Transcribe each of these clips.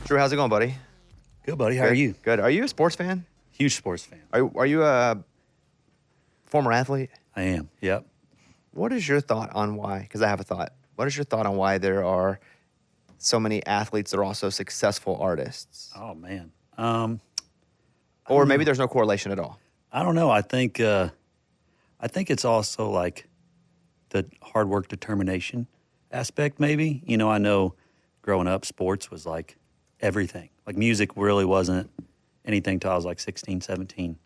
Drew, how's it going, buddy? Good, buddy. How are you? Good. Are you a sports fan? Huge sports fan. Are you a former athlete? I am. Yep. What is your thought on why? Because I have a thought. What is your thought on why there are so many athletes that are also successful artists? Oh man. Or maybe there's no correlation at all. I don't know. I think it's also like the hard work, determination aspect. Maybe I know growing up, sports was like everything. Like music really wasn't anything till I was like 16, 17.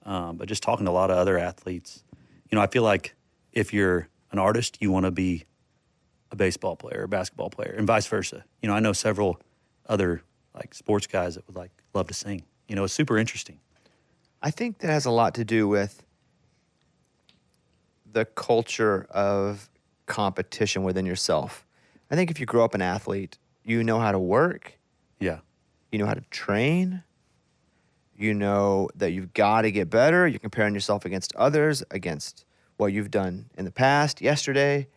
But just talking to a lot of other athletes, I feel like if you're an artist, you want to be a baseball player, a basketball player, and vice versa. I know several other like sports guys that would like love to sing. It's super interesting. I think that has a lot to do with the culture of competition within yourself. I think if you grow up an athlete, you know how to work. Yeah. You know how to train. You know that you've got to get better. You're comparing yourself against others, against what you've done in the past, yesterday.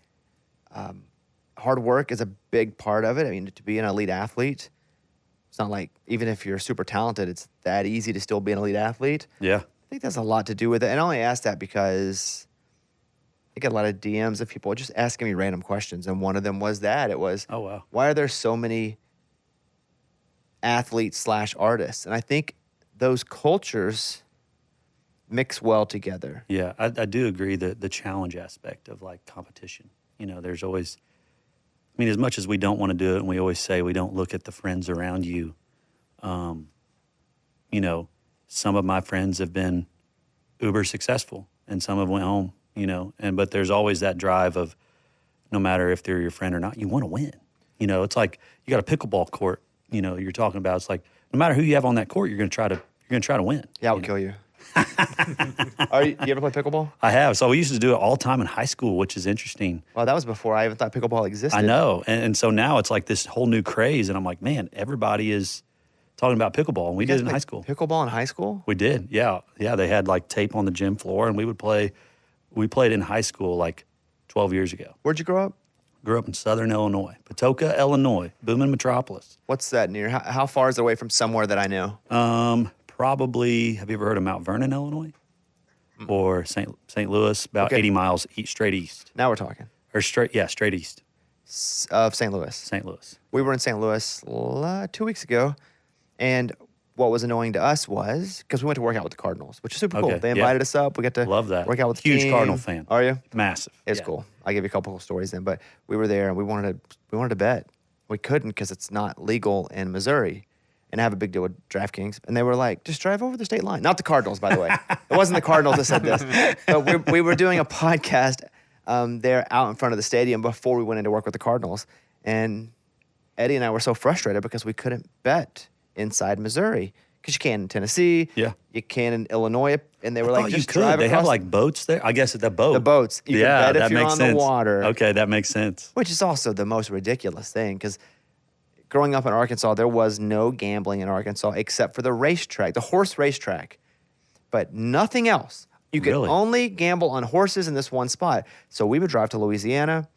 Hard work is a big part of it. I mean, to be an elite athlete, it's not like even if you're super talented, it's that easy to still be an elite athlete. Yeah. I think that's a lot to do with it. And I only ask that because I get a lot of DMs of people just asking me random questions. And one of them was that. It was, oh, wow. Why are there so many athletes / artists? And I think those cultures mix well together. Yeah, I do agree that the challenge aspect of like competition, there's always, as much as we don't want to do it, and we always say we don't look at the friends around you, some of my friends have been uber successful and some have went home, but there's always that drive of no matter if they're your friend or not, you want to win. It's like you got a pickleball court, you're talking about. It's like no matter who you have on that court, you're going to try to win. Yeah, I'll kill you. You ever play pickleball? I have. So we used to do it all the time in high school, which is interesting. Well, that was before I even thought pickleball existed. I know. And so now it's like this whole new craze. And I'm like, man, everybody is talking about pickleball. And we did it in high school. Pickleball in high school? We did. Yeah. Yeah. They had like tape on the gym floor and we would play. We played in high school like 12 years ago. Where'd you grow up? Grew up in Southern Illinois, Patoka, Illinois, booming metropolis. What's that near? How far is it away from somewhere that I know? Probably, have you ever heard of Mount Vernon, Illinois? Or St. Louis, about 80 miles straight east. Now we're talking. Or straight east. Of St. Louis. St. Louis. We were in St. Louis 2 weeks ago, and what was annoying to us was, because we went to work out with the Cardinals, which is super cool. They invited us up. We got to love that. Work out with the Huge team. Cardinal fan. Are you? Massive. It's cool. I'll give you a couple of stories then, but we were there, and we wanted to bet. We couldn't because it's not legal in Missouri. And have a big deal with DraftKings. And they were like, just drive over the state line. Not the Cardinals, by the way. It wasn't the Cardinals that said this. But we were doing a podcast there out in front of the stadium before we went into work with the Cardinals. And Eddie and I were so frustrated because we couldn't bet inside Missouri. Because you can in Tennessee. Yeah. You can in Illinois. And they were like, just you could. drive They across. have like boats there? I guess at the boat. The boats. You can bet if you're makes on sense. the water. Okay, that makes sense. Which is also the most ridiculous thing because growing up in Arkansas, there was no gambling in Arkansas except for the racetrack, the horse racetrack, but nothing else. You could only gamble on horses in this one spot. So we would drive to Louisiana,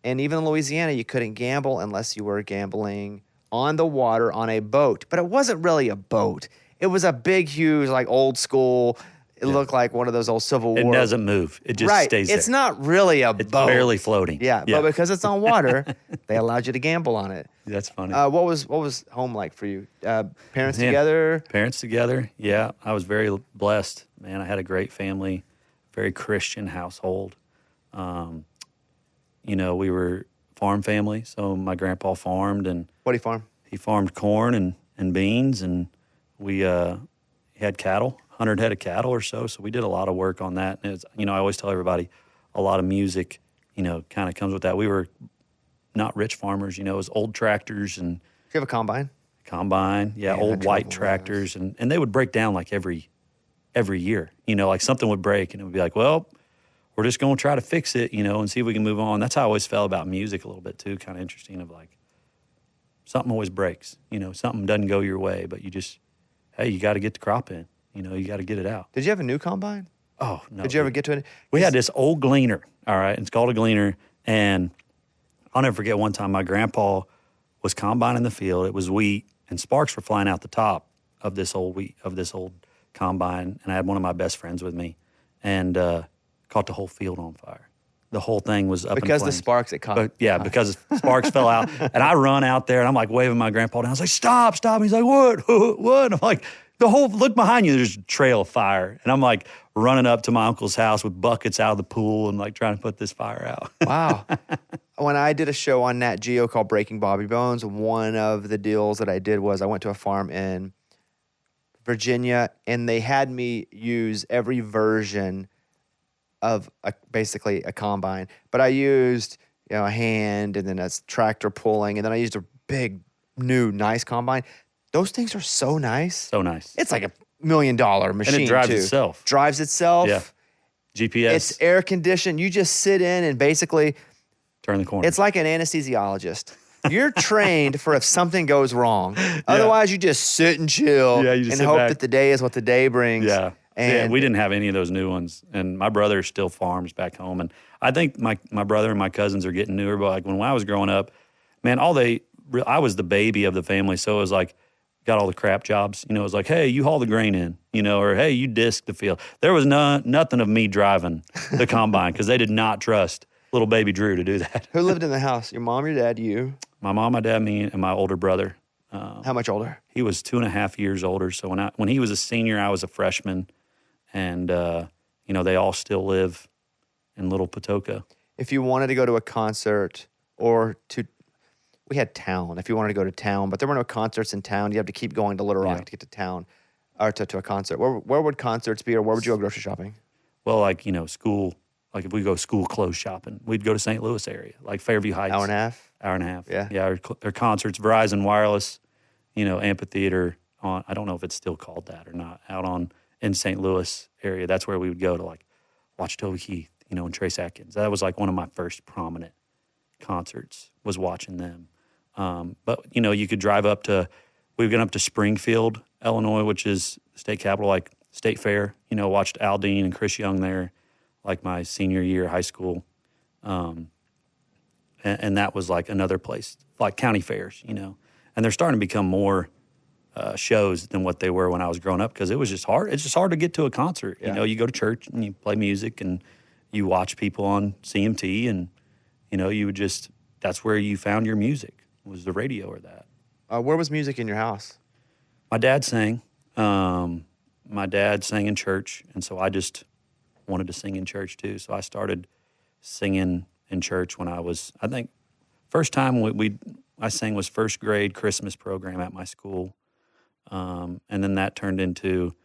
and even in Louisiana, you couldn't gamble unless you were gambling on the water on a boat. But it wasn't really a boat. It was a big, huge, like old school. It looked like one of those old Civil War. It doesn't move. It just stays there. It's not really a boat. It's barely floating. Yeah, but because it's on water, they allowed you to gamble on it. That's funny. What was home like for you? Parents together? Parents together. Yeah, I was very blessed. Man, I had a great family, very Christian household. We were farm family, so my grandpa farmed. And What did he farm? He farmed corn and beans, and we had cattle. 100 head of cattle or so we did a lot of work on that. And it's, I always tell everybody a lot of music, kind of comes with that. We were not rich farmers, it was old tractors and... Do you have a combine? Yeah, old white tractors. And they would break down like every year, like something would break and it would be like, well, we're just going to try to fix it, and see if we can move on. That's how I always felt about music a little bit too, kind of interesting of like something always breaks, something doesn't go your way, but you got to get the crop in. You got to get it out. Did you have a new combine? Oh, no. Did you ever get to it? We had this old Gleaner, all right? It's called a Gleaner. And I'll never forget one time my grandpa was combining the field. It was wheat, and sparks were flying out the top of this old combine. And I had one of my best friends with me, and caught the whole field on fire. The whole thing was up because in flames. the sparks it caught. Because sparks fell out. And I run out there, and I'm like waving my grandpa down. I was like, stop. And he's like, what? What? I'm like, look behind you, there's a trail of fire. And I'm like running up to my uncle's house with buckets out of the pool and like trying to put this fire out. Wow. When I did a show on Nat Geo called Breaking Bobby Bones, one of the deals that I did was I went to a farm in Virginia, and they had me use every version of basically a combine. But I used a hand, and then a tractor pulling, and then I used a big, new, nice combine. Those things are so nice. So nice. It's like $1 million machine, and it drives too. itself. Drives itself. Yeah. GPS. It's air conditioned. You just sit in and basically turn the corner. It's like an anesthesiologist. You're trained for if something goes wrong. Otherwise, you just sit and chill and hope that the day is what the day brings. Yeah. And we didn't have any of those new ones. And my brother still farms back home. And I think my brother and my cousins are getting newer. But like when I was growing up, man, I was the baby of the family. So it was like, got all the crap jobs. It was like, hey, you haul the grain in, or hey, you disc the field. There was nothing of me driving the combine because they did not trust little baby Drew to do that. Who lived in the house? Your mom, your dad, you? My mom, my dad, me, and my older brother. How much older? He was 2.5 years older. So when he was a senior, I was a freshman. And, they all still live in Little Patoka. If you wanted to go to a concert we had town, if you wanted to go to town, but there were no concerts in town. You have to keep going to Little Rock to get to town or to a concert. Where would concerts be, or where would you go grocery shopping? Well, school, if we go school clothes shopping, we'd go to St. Louis area, like Fairview Heights. Hour and a half? Hour and a half. Yeah. Yeah, or concerts, Verizon Wireless, Amphitheater I don't know if it's still called that or not, in St. Louis area. That's where we would go to watch Toby Keith, and Trace Atkins. That was one of my first prominent concerts, was watching them. But you could drive we've gone up to Springfield, Illinois, which is the state capital, State Fair. Watched Al Dean and Chris Young there, my senior year of high school. And that was another place, county fairs, and they're starting to become more shows than what they were when I was growing up, because it was just hard. It's just hard to get to a concert. Yeah. You go to church and you play music and you watch people on CMT, and you would that's where you found your music, was the radio or that. Where was music in your house? My dad sang. My dad sang in church, and so I just wanted to sing in church too. So I started singing in church when I was, I think, first time I sang was first grade Christmas program at my school. And then that turned into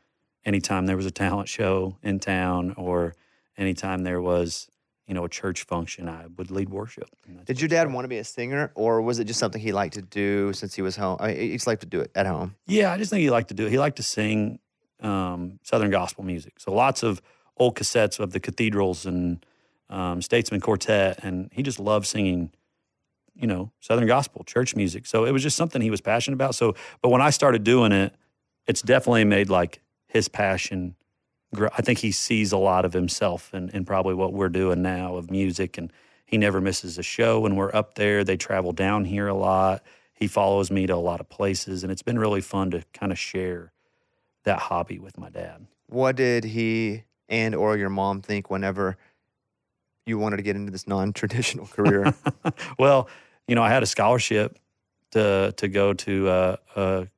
anytime there was a talent show in town, or anytime there was, a church function, I would lead worship. Did your dad want to be a singer, or was it just something he liked to do since he was home? He just liked to do it at home. Yeah, I just think he liked to do it. He liked to sing Southern gospel music. So lots of old cassettes of the Cathedrals and Statesman Quartet, and he just loved singing, Southern gospel, church music. So it was just something he was passionate about. But when I started doing it, it's definitely made his passion grow. I think he sees a lot of himself in probably what we're doing now of music, and he never misses a show when we're up there. They travel down here a lot. He follows me to a lot of places, and it's been really fun to kind of share that hobby with my dad. What did he and or your mom think whenever you wanted to get into this non-traditional career? Well, I had a scholarship to go to a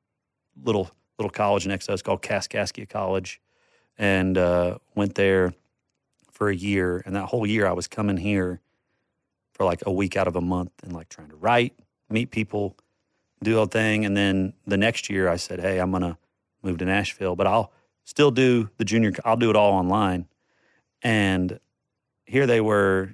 little college next to us called Kaskaskia College, and went there for a year. And that whole year I was coming here for a week out of a month and trying to write, meet people, do a thing. And then the next year I said, hey, I'm going to move to Nashville, but I'll still do I'll do it all online. And here they were,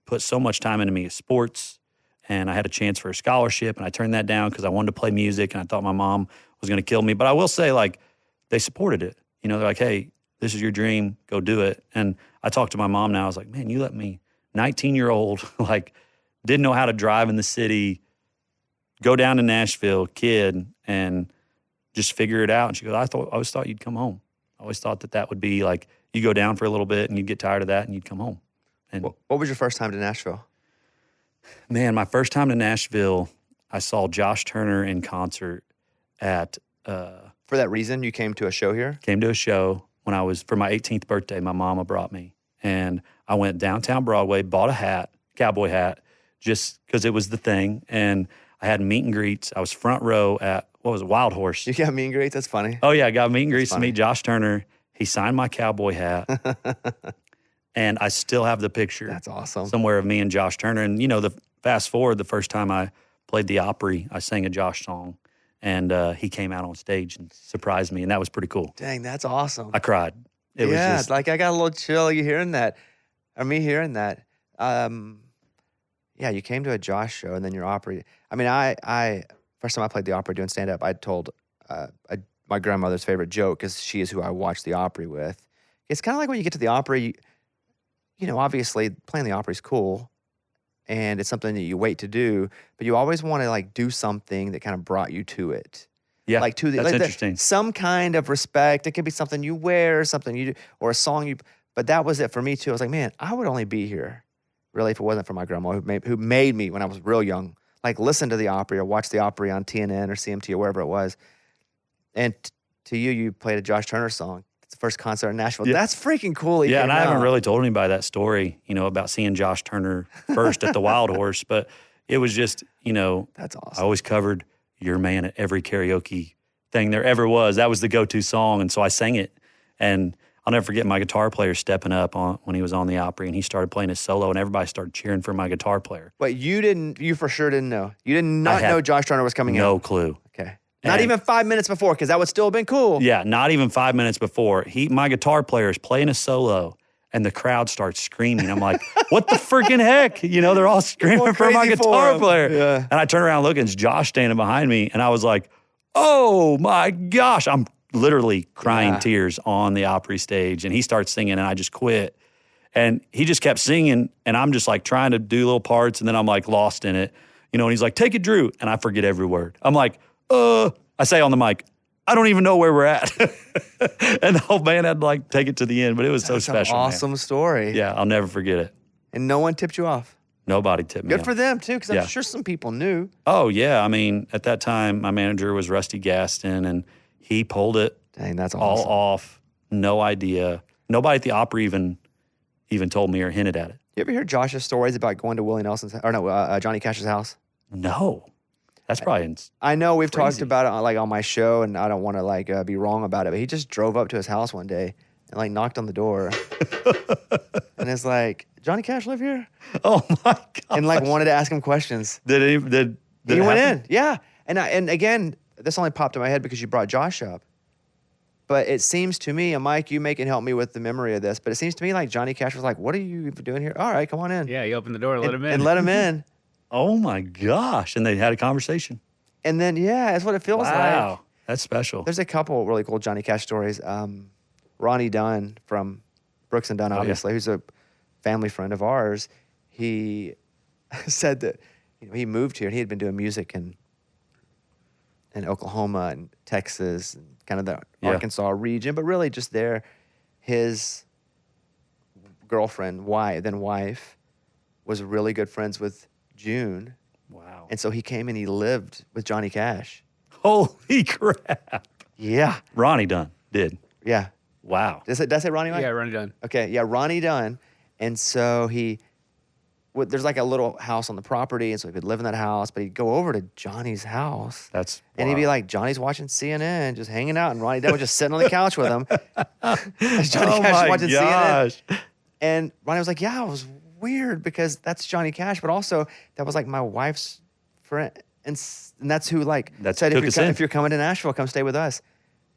put so much time into me as sports, and I had a chance for a scholarship, and I turned that down because I wanted to play music, and I thought my mom was going to kill me. But I will say, they supported it. They're like, hey, this is your dream, go do it. And I talked to my mom now. I was like, man, you let me, 19-year-old, didn't know how to drive in the city, go down to Nashville, kid, and just figure it out. And she goes, I always thought you'd come home. I always thought that would be you go down for a little bit and you'd get tired of that and you'd come home. And what was your first time to Nashville? Man, my first time to Nashville, I saw Josh Turner in concert at For that reason, you came to a show here? Came to a show when I was, for my 18th birthday, my mama brought me. And I went downtown Broadway, bought a hat, cowboy hat, just because it was the thing. And I had meet and greets. I was front row at, what was it, Wild Horse. You got meet and greets? That's funny. Oh, yeah, I got meet and greets to meet Josh Turner. He signed my cowboy hat. And I still have the picture. That's awesome. Somewhere of me and Josh Turner. And, the fast forward, the first time I played the Opry, I sang a Josh song. And he came out on stage and surprised me. And that was pretty cool. Dang, that's awesome. I cried. It was just, like I got a little chill. You hearing that? Or me hearing that. Yeah, you came to a Josh show and then your Opry. I mean, I first time I played the Opry doing stand-up, I told my grandmother's favorite joke because she is who I watched the Opry with. It's kind of like when you get to the Opry, obviously playing the Opry is cool and it's something that you wait to do, but you always want to like do something that kind of brought you to it. yeah, Like to the, that's like interesting. some kind of respect. It could be something you wear, something you do, or a song you. But that was it for me too. I was like, man, I would only be here, really, if it wasn't for my grandma who made me when I was real young, like listen to the Opry or watch the Opry on TNN or CMT or wherever it was. And to you played a Josh Turner song. It's the first concert in Nashville. Yeah. That's freaking cool. Yeah, and I haven't really told anybody that story, about seeing Josh Turner first at the Wild Horse, but it was just, That's awesome. I always covered Your Man at every karaoke thing there ever was. That was the go-to song, and so I sang it. And I'll never forget my guitar player stepping up when he was on the Opry, and he started playing his solo, and everybody started cheering for my guitar player. But you for sure didn't know. You did not know Josh Turner was coming out. No clue. Okay. Not even 5 minutes before, because that would still have been cool. Yeah, not even 5 minutes before. My guitar player is playing a solo, and the crowd starts screaming. I'm like, what the freaking heck? They're all screaming for my guitar player. Yeah. And I turn around and look, and it's Josh standing behind me, and I was like, oh my gosh. I'm literally crying tears on the Opry stage, and he starts singing, and I just quit. And he just kept singing, and I'm just like trying to do little parts, and then I'm like lost in it. And he's like, take it, Drew. And I forget every word. I'm like, I say on the mic, I don't even know where we're at. And the whole band had to like take it to the end, but it was so special. An awesome story. Yeah, I'll never forget it. And no one tipped you off. Nobody tipped me off. Good for them too, because I'm sure some people knew. Oh yeah, I mean, at that time, my manager was Rusty Gaston, and he pulled it Dang, that's awesome. all off. No idea. Nobody at the Opry even told me or hinted at it. You ever hear Josh's stories about going to Willie Nelson's, Johnny Cash's house? No. That's probably I know we've crazy. talked about it on my show, and I don't want to be wrong about it, but he just drove up to his house one day and knocked on the door, and it's like, Johnny Cash live here? Oh my God! And wanted to ask him questions. Did he went happen? in? Yeah, and again, this only popped in my head because you brought Josh up, but it seems to me, and Mike, you can help me with the memory of this, but it seems to me like Johnny Cash was like, "What are you doing here? All right, come on in." Yeah, you opened the door, let him in, and let him in. Oh my gosh! And they had a conversation. And then, that's what it feels like. Wow, that's special. There's a couple really cool Johnny Cash stories. Ronnie Dunn from Brooks and Dunn, obviously, who's a family friend of ours. He said that he moved here and he had been doing music in Oklahoma and Texas and kind of the Arkansas region, but really just there. His girlfriend, then wife, was really good friends with June. Wow. And so he came and he lived with Johnny Cash. Holy crap. Yeah. Ronnie Dunn did. Yeah. Wow. Did I say Ronnie? Yeah, Ronnie Dunn. Okay. Yeah, Ronnie Dunn. And so there's a little house on the property, and so he could live in that house, but he'd go over to Johnny's house. And he'd be like, Johnny's watching CNN, just hanging out, and Ronnie Dunn was just sitting on the couch with him. As Johnny Cash was watching CNN. And Ronnie was like, yeah, it was weird because that's Johnny Cash, but also that was my wife's friend, and that's who said if you're coming to Nashville, come stay with us.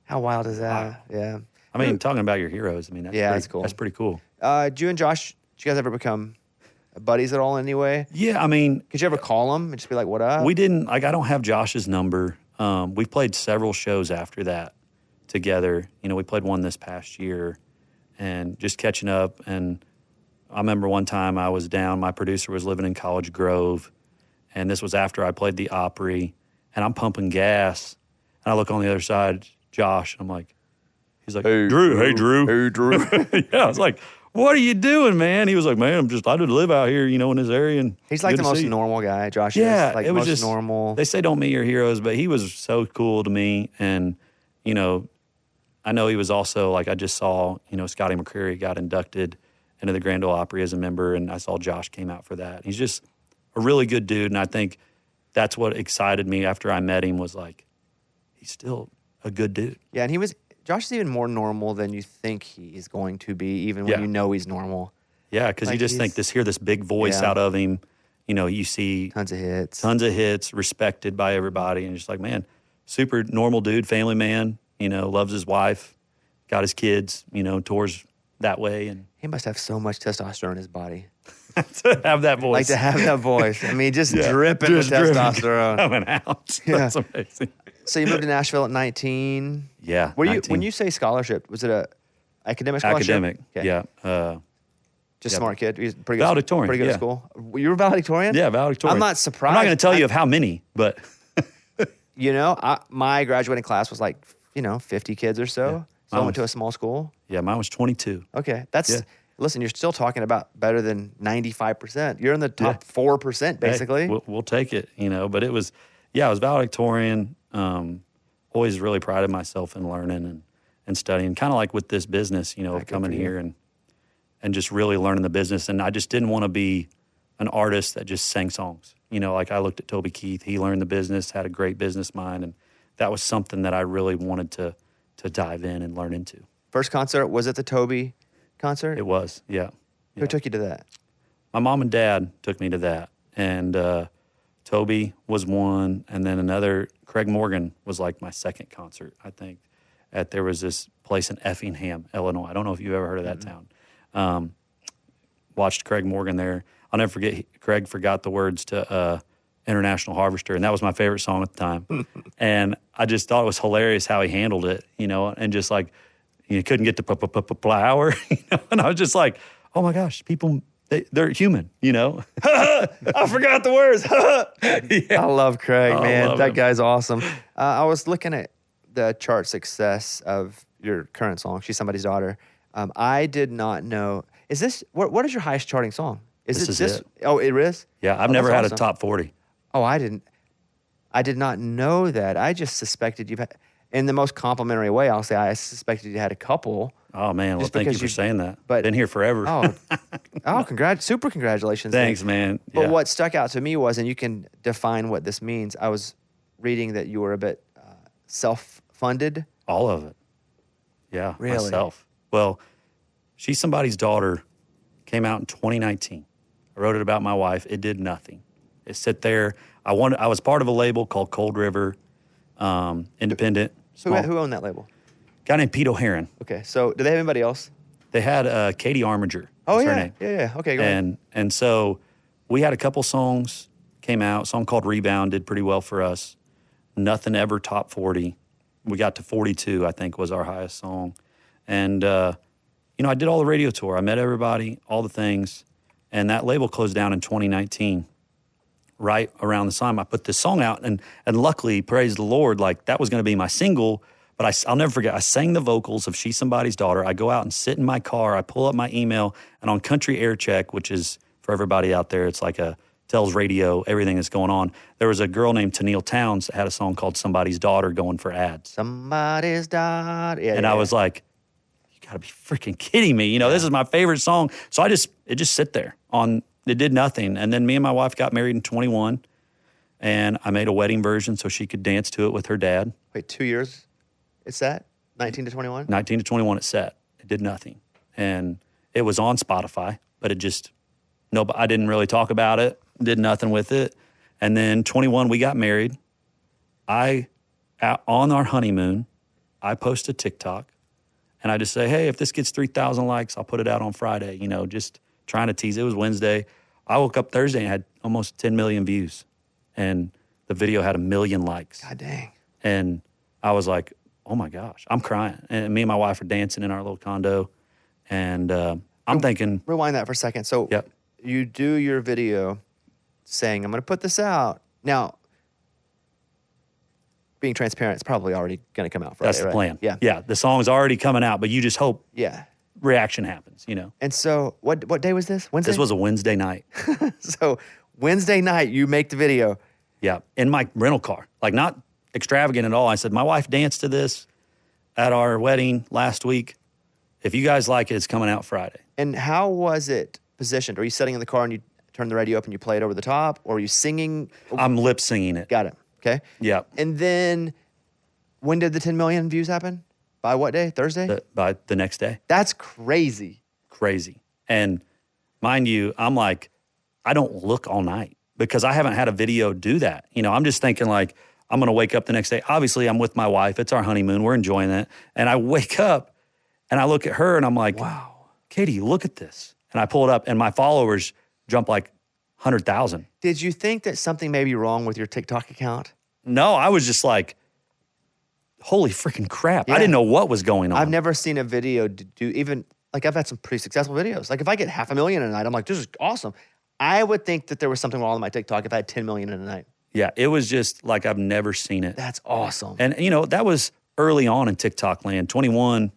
How wild is that? Wow. Yeah. I mean, talking about your heroes, that's cool. That's pretty cool. You and Josh, did you guys ever become buddies at all anyway? Yeah, I mean, could you ever call him and just be like, what up? We didn't. I don't have Josh's number. We've played several shows after that together. We played one this past year, and just catching up. And I remember one time I was down. My producer was living in College Grove, and this was after I played the Opry, and I'm pumping gas, and I look on the other side, Josh, and I'm like, he's like, hey, Drew. Hey, Drew. Yeah, I was like, what are you doing, man? He was like, man, I did live out here, in this area. And he's like the most normal guy, Josh. Yeah, is. Like it was most just normal. They say don't meet your heroes, but he was so cool to me. And, I know he was also like, I just saw, Scotty McCreery got inducted into the Grand Ole Opry as a member, and I saw Josh came out for that. He's just a really good dude, and I think that's what excited me after I met him was like, he's still a good dude. Yeah, and Josh is even more normal than you think he's going to be, even when you know he's normal. Yeah, because you just think hear this big voice out of him. You see tons of hits, respected by everybody, and just like, man, super normal dude, family man, loves his wife, got his kids, tours that way. And he must have so much testosterone in his body. To have that voice. Like to have that voice. I mean, just dripping with testosterone. Coming out. Yeah. That's amazing. So you moved to Nashville at 19. Yeah. When you say scholarship, was it a academic scholarship? Academic. Okay. Yeah. Just smart kid. He's pretty good. Valedictorian. Pretty good at school. You were valedictorian? Yeah, valedictorian. I'm not surprised. I'm not going to tell you of how many, but my graduating class was like 50 kids or so. Yeah. So I went to a small school. Yeah, mine was 22. Okay, listen, you're still talking about better than 95%. You're in the top 4%, basically. Hey, we'll take it, But it was, I was valedictorian. Always really prided myself in learning and studying, kind of like with this business, of coming here and just really learning the business. And I just didn't want to be an artist that just sang songs. Like I looked at Toby Keith. He learned the business, had a great business mind, and that was something that I really wanted to dive in and learn into. First concert, was it the Toby concert? It was, yeah. Who took you to that? My mom and dad took me to that. And Toby was one, and then another, Craig Morgan was like my second concert, I think. There was this place in Effingham, Illinois. I don't know if you've ever heard of that town. Watched Craig Morgan there. I'll never forget, Craig forgot the words to International Harvester, and that was my favorite song at the time. And I just thought it was hilarious how he handled it, and just like, couldn't get to flower, and I was just like, oh my gosh, people, they're human, I forgot the words. I love Craig, man. That him. Guy's awesome. I was looking at the chart success of your current song, She's Somebody's Daughter. I did not know, is this, what is your highest charting song? This is it. Oh, it is? Yeah, I've never had a top 40. Oh, I did not know that. I just suspected you've had, in the most complimentary way, I'll say, I suspected you had a couple. Oh, man. Well, thank you for saying that. But been here forever. Super congratulations. Thanks, man. Yeah. But what stuck out to me was, and you can define what this means, I was reading that you were a bit self-funded. All of it. Yeah, really? Myself. Well, She's Somebody's Daughter came out in 2019. I wrote it about my wife. It did nothing. It sat there. I was part of a label called Cold River, independent. Who owned that label? A guy named Pete O'Haron. Okay, so do they have anybody else? They had Katie Armiger. Oh, her yeah. name. Yeah. Okay, go ahead. And so we had a couple songs came out. A song called Rebound did pretty well for us. Nothing ever top 40. We got to 42, I think, was our highest song. And, I did all the radio tour. I met everybody, all the things. And that label closed down in 2019. Right around the time I put this song out. And luckily, praise the Lord, like that was going to be my single. But I'll never forget, I sang the vocals of She's Somebody's Daughter. I go out and sit in my car. I pull up my email. And on Country Air Check, which is for everybody out there, it's like tells radio everything that's going on. There was a girl named Tennille Towns that had a song called Somebody's Daughter going for ads. Somebody's Daughter. Yeah, and I was like, you got to be freaking kidding me. This is my favorite song. So it just sit there it did nothing. And then me and my wife got married in 21, and I made a wedding version so she could dance to it with her dad. Wait, 2 years? It's that? 19 to 21? 19 to 21 it sat. It did nothing. And it was on Spotify, but I didn't really talk about it, did nothing with it. And then 21, we got married. On our honeymoon, I post a TikTok, and I just say, hey, if this gets 3,000 likes, I'll put it out on Friday, just trying to tease. It was Wednesday. I woke up Thursday and had almost 10 million views, and the video had 1 million likes. God dang. And I was like, oh my gosh, I'm crying. And me and my wife are dancing in our little condo, and I'm thinking. Rewind that for a second. So you do your video saying, I'm going to put this out. Now, being transparent, it's probably already going to come out Friday. That's the plan. Yeah. Yeah, the song's already coming out, but you just hope. Yeah. reaction happens, you know. And so what day was this? Wednesday? This was a Wednesday night. So Wednesday night, you make the video. Yeah, in my rental car. Like, not extravagant at all. I said, my wife danced to this at our wedding last week. If you guys like it, it's coming out Friday. And how was it positioned? Are you sitting in the car and you turn the radio up and you play it over the top? Or are you singing? I'm lip singing it. Got it. Okay. Yeah. And then when did the 10 million views happen? By what day? Thursday? By the next day. That's crazy. Crazy. And mind you, I'm like, I don't look all night because I haven't had a video do that. You know, I'm just thinking like, I'm going to wake up the next day. Obviously, I'm with my wife. It's our honeymoon. We're enjoying it. And I wake up and I look at her and I'm like, wow, Katie, look at this. And I pull it up and my followers jump like 100,000. Did you think that something may be wrong with your TikTok account? No, I was just like, holy freaking crap. Yeah. I didn't know what was going on. I've never seen a video do even, like I've had some pretty successful videos. Like if I get 500,000 a night, I'm like, this is awesome. I would think that there was something wrong with my TikTok if I had 10 million in a night. Yeah, it was just like I've never seen it. That's awesome. And, you know, that was early on in TikTok land. 21,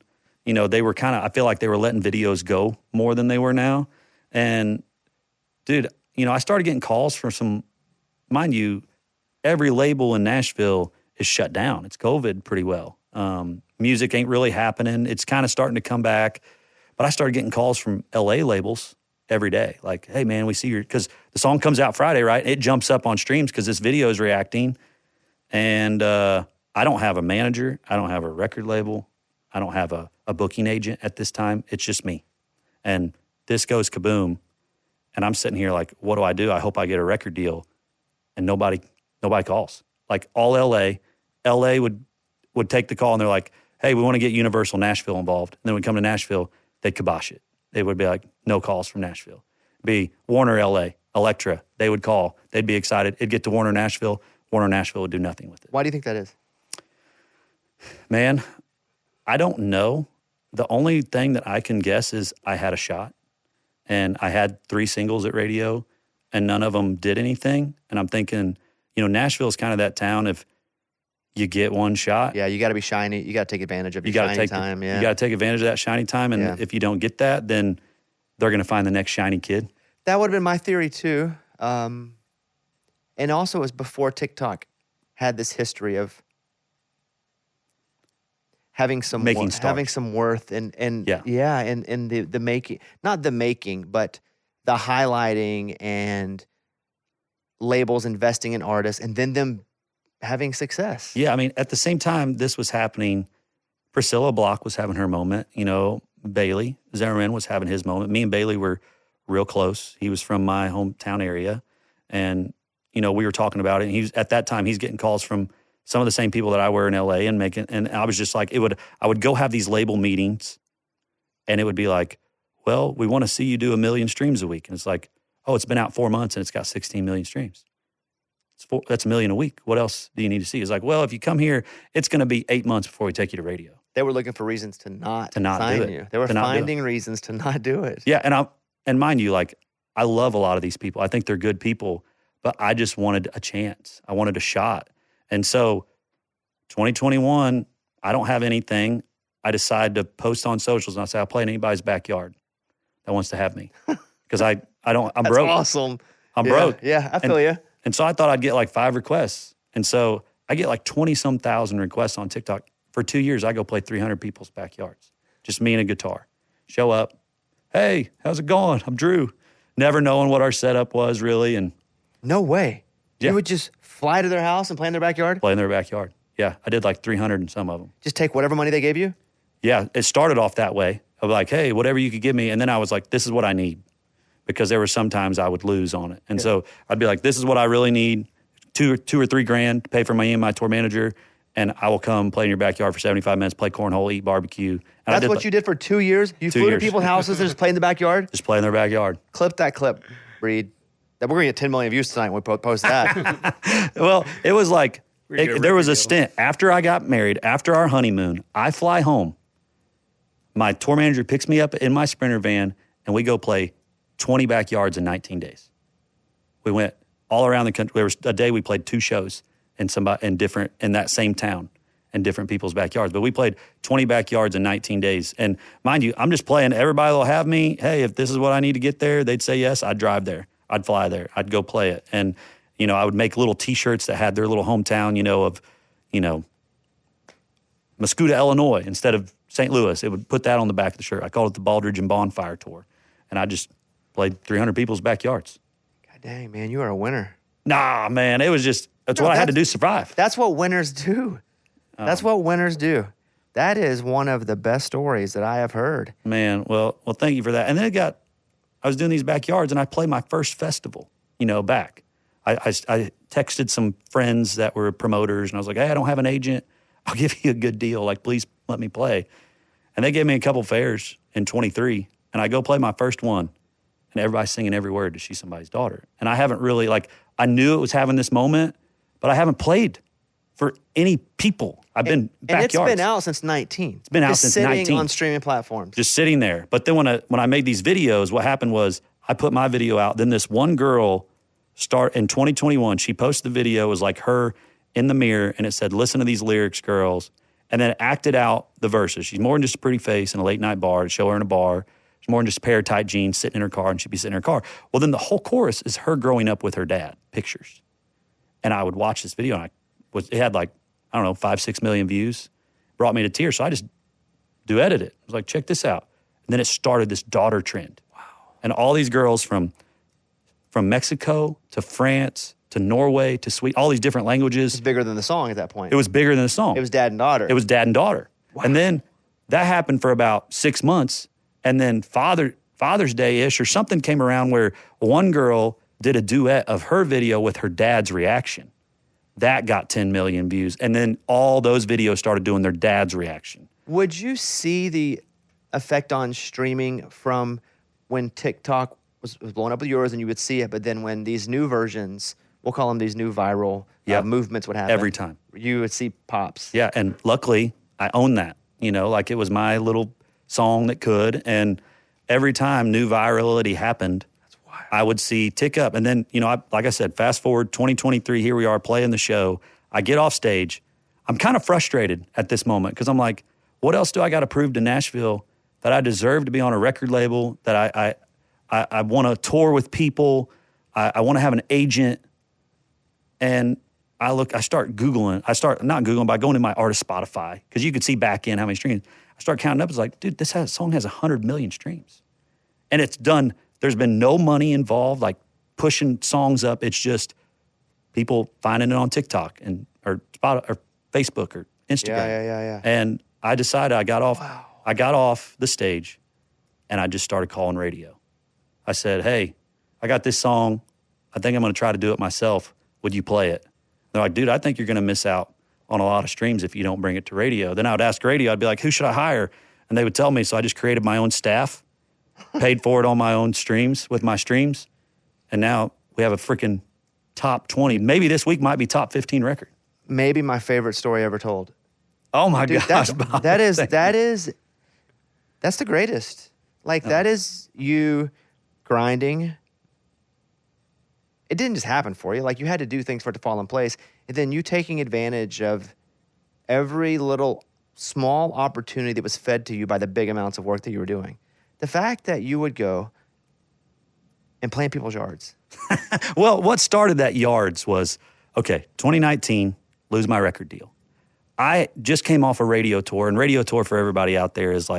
you know, they were kind of, I feel like they were letting videos go more than they were now. And, dude, you know, I started getting calls from some, mind you, every label in Nashville is shut down. It's COVID pretty well. Music ain't really happening. It's kind of starting to come back. But I started getting calls from LA labels every day. Like, hey, man, we see your, because the song comes out Friday, right? It jumps up on streams because this video is reacting. And I don't have a manager. I don't have a record label. I don't have a booking agent at this time. It's just me. And this goes kaboom. And I'm sitting here like, what do? I hope I get a record deal. And nobody calls. Like all LA would take the call and they're like, hey, we want to get Universal Nashville involved. And then when we come to Nashville, they'd kibosh it. They would be like, no calls from Nashville. Be Warner LA, Elektra, they would call. They'd be excited. It'd get to Warner Nashville. Warner Nashville would do nothing with it. Why do you think that is? Man, I don't know. The only thing that I can guess is I had a shot. And I had 3 singles at radio, and none of them did anything. And I'm thinking, you know, Nashville is kind of that town. If you get one shot, yeah, you got to be shiny. You got to take advantage of your shiny time. You got to take advantage of that shiny time. And if you don't get that, then they're going to find the next shiny kid. That would have been my theory too. And also, it was before TikTok had this history of having some worth and the making, not the making, but the highlighting and labels investing in artists and then them having success. Yeah, I mean, at the same time this was happening, Priscilla Block was having her moment, you know, Bailey Zimmerman was having his moment. Me and Bailey were real close. He was from my hometown area and, you know, we were talking about it and at that time he's getting calls from some of the same people that I were in LA and I was just like, I would go have these label meetings and it would be like, well, we want to see you do 1 million streams a week. And it's like, oh, it's been out 4 months and it's got 16 million streams. That's 1 million a week. What else do you need to see? It's like, well, if you come here, it's going to be 8 months before we take you to radio. They were looking for reasons to not sign do it. You. They were finding reasons to not do it. Yeah, and mind you, like, I love a lot of these people. I think they're good people, but I just wanted a chance. I wanted a shot. And so 2021, I don't have anything. I decide to post on socials and I say, I'll play in anybody's backyard that wants to have me. Because I'm broke. That's awesome. I'm broke. Yeah, I feel you. And so I thought I'd get like 5 requests. And so I get like 20-some thousand requests on TikTok. For 2 years, I go play 300 people's backyards. Just me and a guitar. Show up. Hey, how's it going? I'm Drew. Never knowing what our setup was really. And no way. Yeah. You would just fly to their house and play in their backyard? Play in their backyard. Yeah, I did like 300 and some of them. Just take whatever money they gave you? Yeah, it started off that way. Of like, hey, whatever you could give me. And then I was like, this is what I need. Because there were some times I would lose on it. And so I'd be like, this is what I really need. $2 or $3 grand to pay for me and my tour manager. And I will come play in your backyard for 75 minutes, play cornhole, eat barbecue. And that's what you did for 2 years? You flew to people's houses and just play in the backyard? Just play in their backyard. Clip that clip, Breed. We're going to get 10 million views tonight when we post that. Well, it was like, there was a stint. After I got married, after our honeymoon, I fly home. My tour manager picks me up in my Sprinter van, and we go play 20 backyards in 19 days. We went all around the country. There was a day we played 2 shows in that same town. in different people's backyards. But we played 20 backyards in 19 days. And mind you, I'm just playing. Everybody will have me. Hey, if this is what I need to get there, they'd say yes. I'd drive there. I'd fly there. I'd go play it. And, I would make little T-shirts that had their little hometown, of, Mascoutah, Illinois, instead of St. Louis. It would put that on the back of the shirt. I called it the Baldridge and Bonfire Tour. And I just played 300 people's backyards. God dang, man, you are a winner. Nah, man, it was just, that's what I had to do to survive. That's what winners do. That's what winners do. That is one of the best stories that I have heard. Man, well, thank you for that. And then I was doing these backyards, and I played my first festival, back. I texted some friends that were promoters, and I was like, hey, I don't have an agent. I'll give you a good deal. Like, please let me play. And they gave me a couple fairs in 23, and I go play my first one, and everybody's singing every word to She's Somebody's Daughter. And I haven't really, I knew it was having this moment, but I haven't played for any people. I've been backyards. And it's been out since 19. It's been out since 19. Sitting on streaming platforms. Just sitting there. But then when I made these videos, what happened was I put my video out. Then this one girl in 2021, she posted the video. It was like her in the mirror, and it said, listen to these lyrics, girls. And then it acted out the verses. She's more than just a pretty face in a late night bar to show her in a bar. She's more than just a pair of tight jeans sitting in her car, and she'd be sitting in her car. Well, then the whole chorus is her growing up with her dad, pictures. And I would watch this video, and it had 5-6 million views. Brought me to tears. So I just duetted it. I was like, check this out. And then it started this daughter trend. Wow. And all these girls from Mexico to France to Norway to Sweden, all these different languages. It was bigger than the song at that point. It was bigger than the song. It was dad and daughter. It was dad and daughter. Wow. And then that happened for about 6 months. And then Father's Day-ish or something came around where one girl did a duet of her video with her dad's reaction. That got 10 million views. And then all those videos started doing their dad's reaction. Would you see the effect on streaming from when TikTok was blowing up with yours and you would see it, but then when these new versions, we'll call them these new viral movements would happen? Every time. You would see pops. Yeah, and luckily I own that. It was my little song that could. And every time new virality happened, I would see tick up. And then, like I said, fast forward 2023, here we are playing the show. I get off stage. I'm kind of frustrated at this moment because I'm like, what else do I got to prove to Nashville that I deserve to be on a record label, that I want to tour with people, I want to have an agent. And I start Googling. Not Googling, but going to my artist Spotify because you could see back in how many streams. I start counting up. It's like, dude, this song has 100 million streams. And it's done. There's been no money involved, like pushing songs up. It's just people finding it on TikTok or Facebook or Instagram. Yeah. And I decided I got off the stage and I just started calling radio. I said, hey, I got this song. I think I'm going to try to do it myself. Would you play it? They're like, dude, I think you're going to miss out on a lot of streams if you don't bring it to radio. Then I would ask radio. I'd be like, who should I hire? And they would tell me. So I just created my own staff. Paid for it on my own streams with my streams. And now we have a freaking top 20. Maybe this week might be top 15 record. Maybe my favorite story ever told. Oh my gosh. That's the greatest. That is you grinding. It didn't just happen for you. You had to do things for it to fall in place. And then you taking advantage of every little small opportunity that was fed to you by the big amounts of work that you were doing. The fact that you would go and play in people's yards. Well, what started that yards was, 2019, lose my record deal. I just came off a radio tour, and radio tour for everybody out there is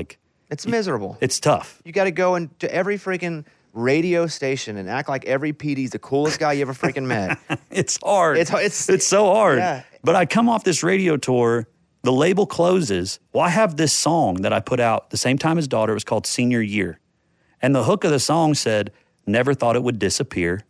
it's miserable. It's tough. You got to go into every freaking radio station and act like every PD's the coolest guy you ever freaking met. It's hard. It's so hard. Yeah. But I come off this radio tour. The label closes. Well, I have this song that I put out the same time as Daughter. It was called Senior Year. And the hook of the song said, never thought it would disappear,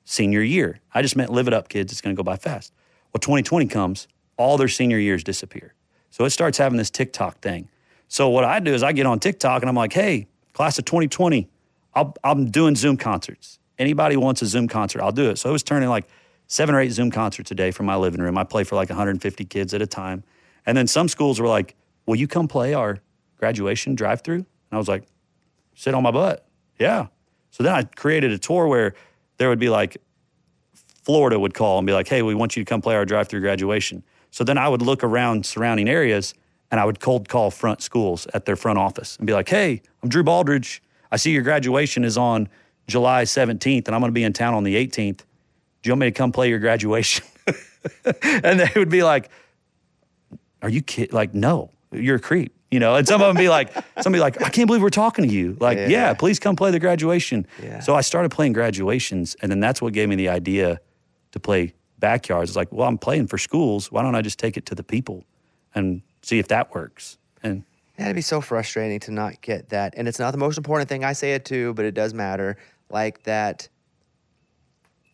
senior year. I just meant live it up, kids. It's going to go by fast. Well, 2020 comes, all their senior years disappear. So it starts having this TikTok thing. So what I do is I get on TikTok and I'm like, hey, class of 2020, I'm doing Zoom concerts. Anybody wants a Zoom concert, I'll do it. So it was turning 7 or 8 Zoom concerts a day from my living room. I play for 150 kids at a time. And then some schools were like, will you come play our graduation drive-through? And I was like, sit on my butt. Yeah. So then I created a tour where there would be Florida would call and be like, hey, we want you to come play our drive-through graduation. So then I would look around surrounding areas and I would cold call front schools at their front office and be like, hey, I'm Drew Baldridge. I see your graduation is on July 17th and I'm going to be in town on the 18th. Do you want me to come play your graduation? And they would be like, are you kidding? Like, no, you're a creep. And some of them be like, I can't believe we're talking to you. Like, yeah, please come play the graduation. Yeah. So I started playing graduations, and then that's what gave me the idea to play backyards. It's like, well, I'm playing for schools. Why don't I just take it to the people and see if that works? And it'd be so frustrating to not get that. And it's not the most important thing. I say it too, but it does matter. Like that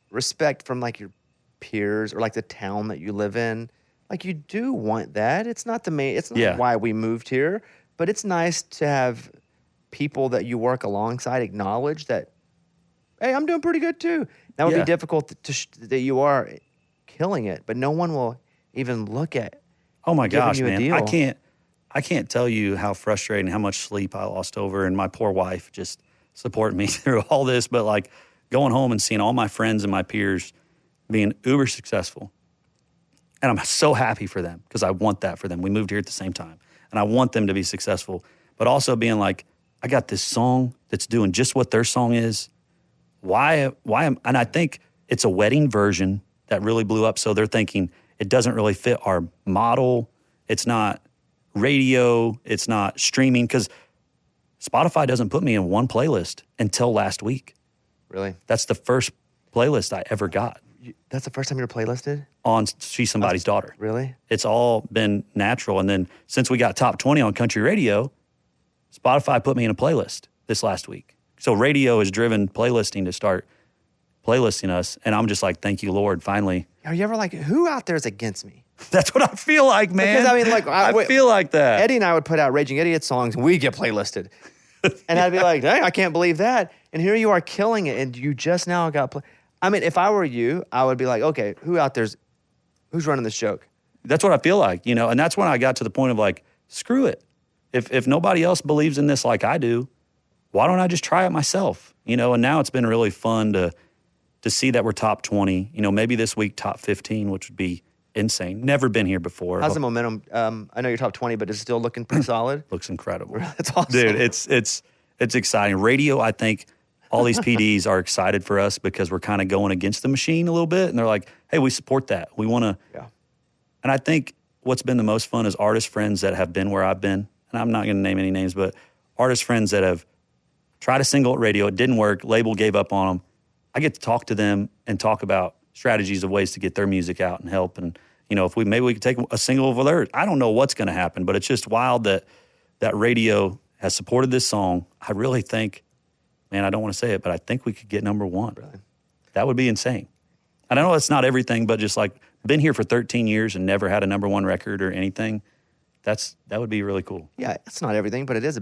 respect from like your peers or like the town that you live in. Like you do want that. It's not why we moved here, but it's nice to have people that you work alongside acknowledge that, hey, I'm doing pretty good too. That would be difficult that you are killing it, but no one will even look at. Oh my gosh, man! I can't tell you how frustrating, how much sleep I lost over, and my poor wife just supporting me through all this. But like going home and seeing all my friends and my peers being uber successful. And I'm so happy for them because I want that for them. We moved here at the same time. And I want them to be successful. But also being like, I got this song that's doing just what their song is. And I think it's a wedding version that really blew up. So they're thinking it doesn't really fit our model. It's not radio. It's not streaming. Because Spotify doesn't put me in one playlist until last week. Really? That's the first playlist I ever got. That's the first time you were playlisted? On She's Somebody's Daughter. Really? It's all been natural. And then since we got top 20 on country radio, Spotify put me in a playlist this last week. So radio has driven playlisting to start playlisting us. And I'm just like, thank you, Lord, finally. Are you ever like, who out there is against me? That's what I feel like, man. Because I mean, like, I feel like that. Eddie and I would put out Raging Idiot songs and we get playlisted. And I'd be like, dang, I can't believe that. And here you are killing it. And you just now got I mean, if I were you, I would be like, okay, who's running this joke? That's what I feel like, and that's when I got to the point of like, screw it. If nobody else believes in this like I do, why don't I just try it myself? And now it's been really fun to see that we're top 20, maybe this week top 15, which would be insane. Never been here before. How's the momentum? I know you're top 20, but it's still looking pretty solid. Looks incredible. That's awesome. Dude, it's exciting. Radio, I think, all these PDs are excited for us because we're kind of going against the machine a little bit. And they're like, hey, we support that. We want to. Yeah. And I think what's been the most fun is artist friends that have been where I've been. And I'm not going to name any names, but artist friends that have tried a single at radio. It didn't work. Label gave up on them. I get to talk to them and talk about strategies of ways to get their music out and help. And, if maybe we could take a single of theirs. I don't know what's going to happen, but it's just wild that radio has supported this song. I really think, man, I don't want to say it, but I think we could get number one. Really? That would be insane. And I know it's not everything, but just like been here for 13 years and never had a number one record or anything, that would be really cool. Yeah, it's not everything, but it is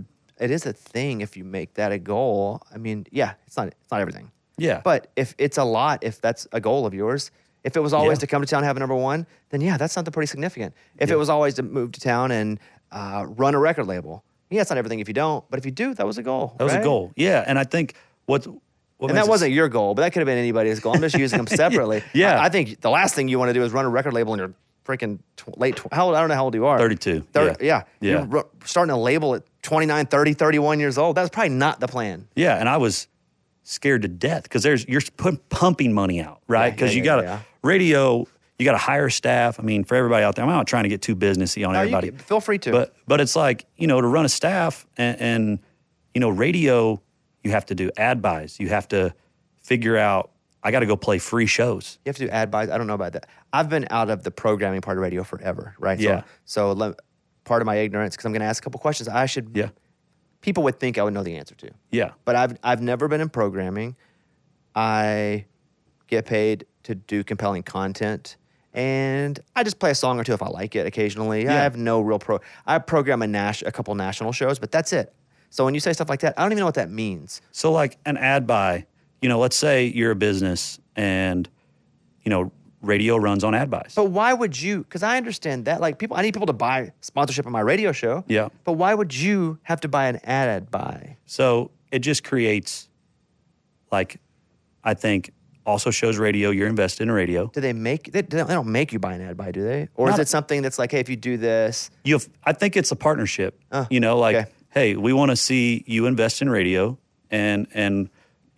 a thing if you make that a goal. I mean, yeah, it's not everything. Yeah. But if it's a lot, if that's a goal of yours, if it was always to come to town and have a number one, then yeah, that's something pretty significant. If it was always to move to town and run a record label, yeah, it's not everything if you don't, but if you do, that was a goal. That was a goal. Yeah, and I think and that wasn't your goal, but that could have been anybody's goal. I'm just using them separately. Yeah. I think the last thing you want to do is run a record label in your freaking late. I don't know how old you are. 32. Yeah. You're starting a label at 29, 30, 31 years old. That's probably not the plan. Yeah, and I was scared to death because you're pumping money out, right? Because you got radio. You got to hire staff. I mean, for everybody out there, I'm not trying to get too businessy on everybody. Feel free to. But it's like, to run a staff and radio, you have to do ad buys. You have to figure out, I got to go play free shows. You have to do ad buys. I don't know about that. I've been out of the programming part of radio forever, right? Yeah. So part of my ignorance, because I'm going to ask a couple questions people would think I would know the answer to. Yeah. But I've never been in programming. I get paid to do compelling content. And I just play a song or two if I like it occasionally. Yeah. I have no real I program a couple national shows, but that's it. So when you say stuff like that, I don't even know what that means. So like an ad buy, let's say you're a business and, radio runs on ad buys. But why would you, because I understand that, like I need people to buy sponsorship on my radio show. Yeah. But why would you have to buy an ad buy? So it just creates, like, I think also shows radio. You're invested in radio. Do they don't make you buy an ad buy, do they? Or is it something that's like, hey, if you do this? I think it's a partnership. Hey, we want to see you invest in radio and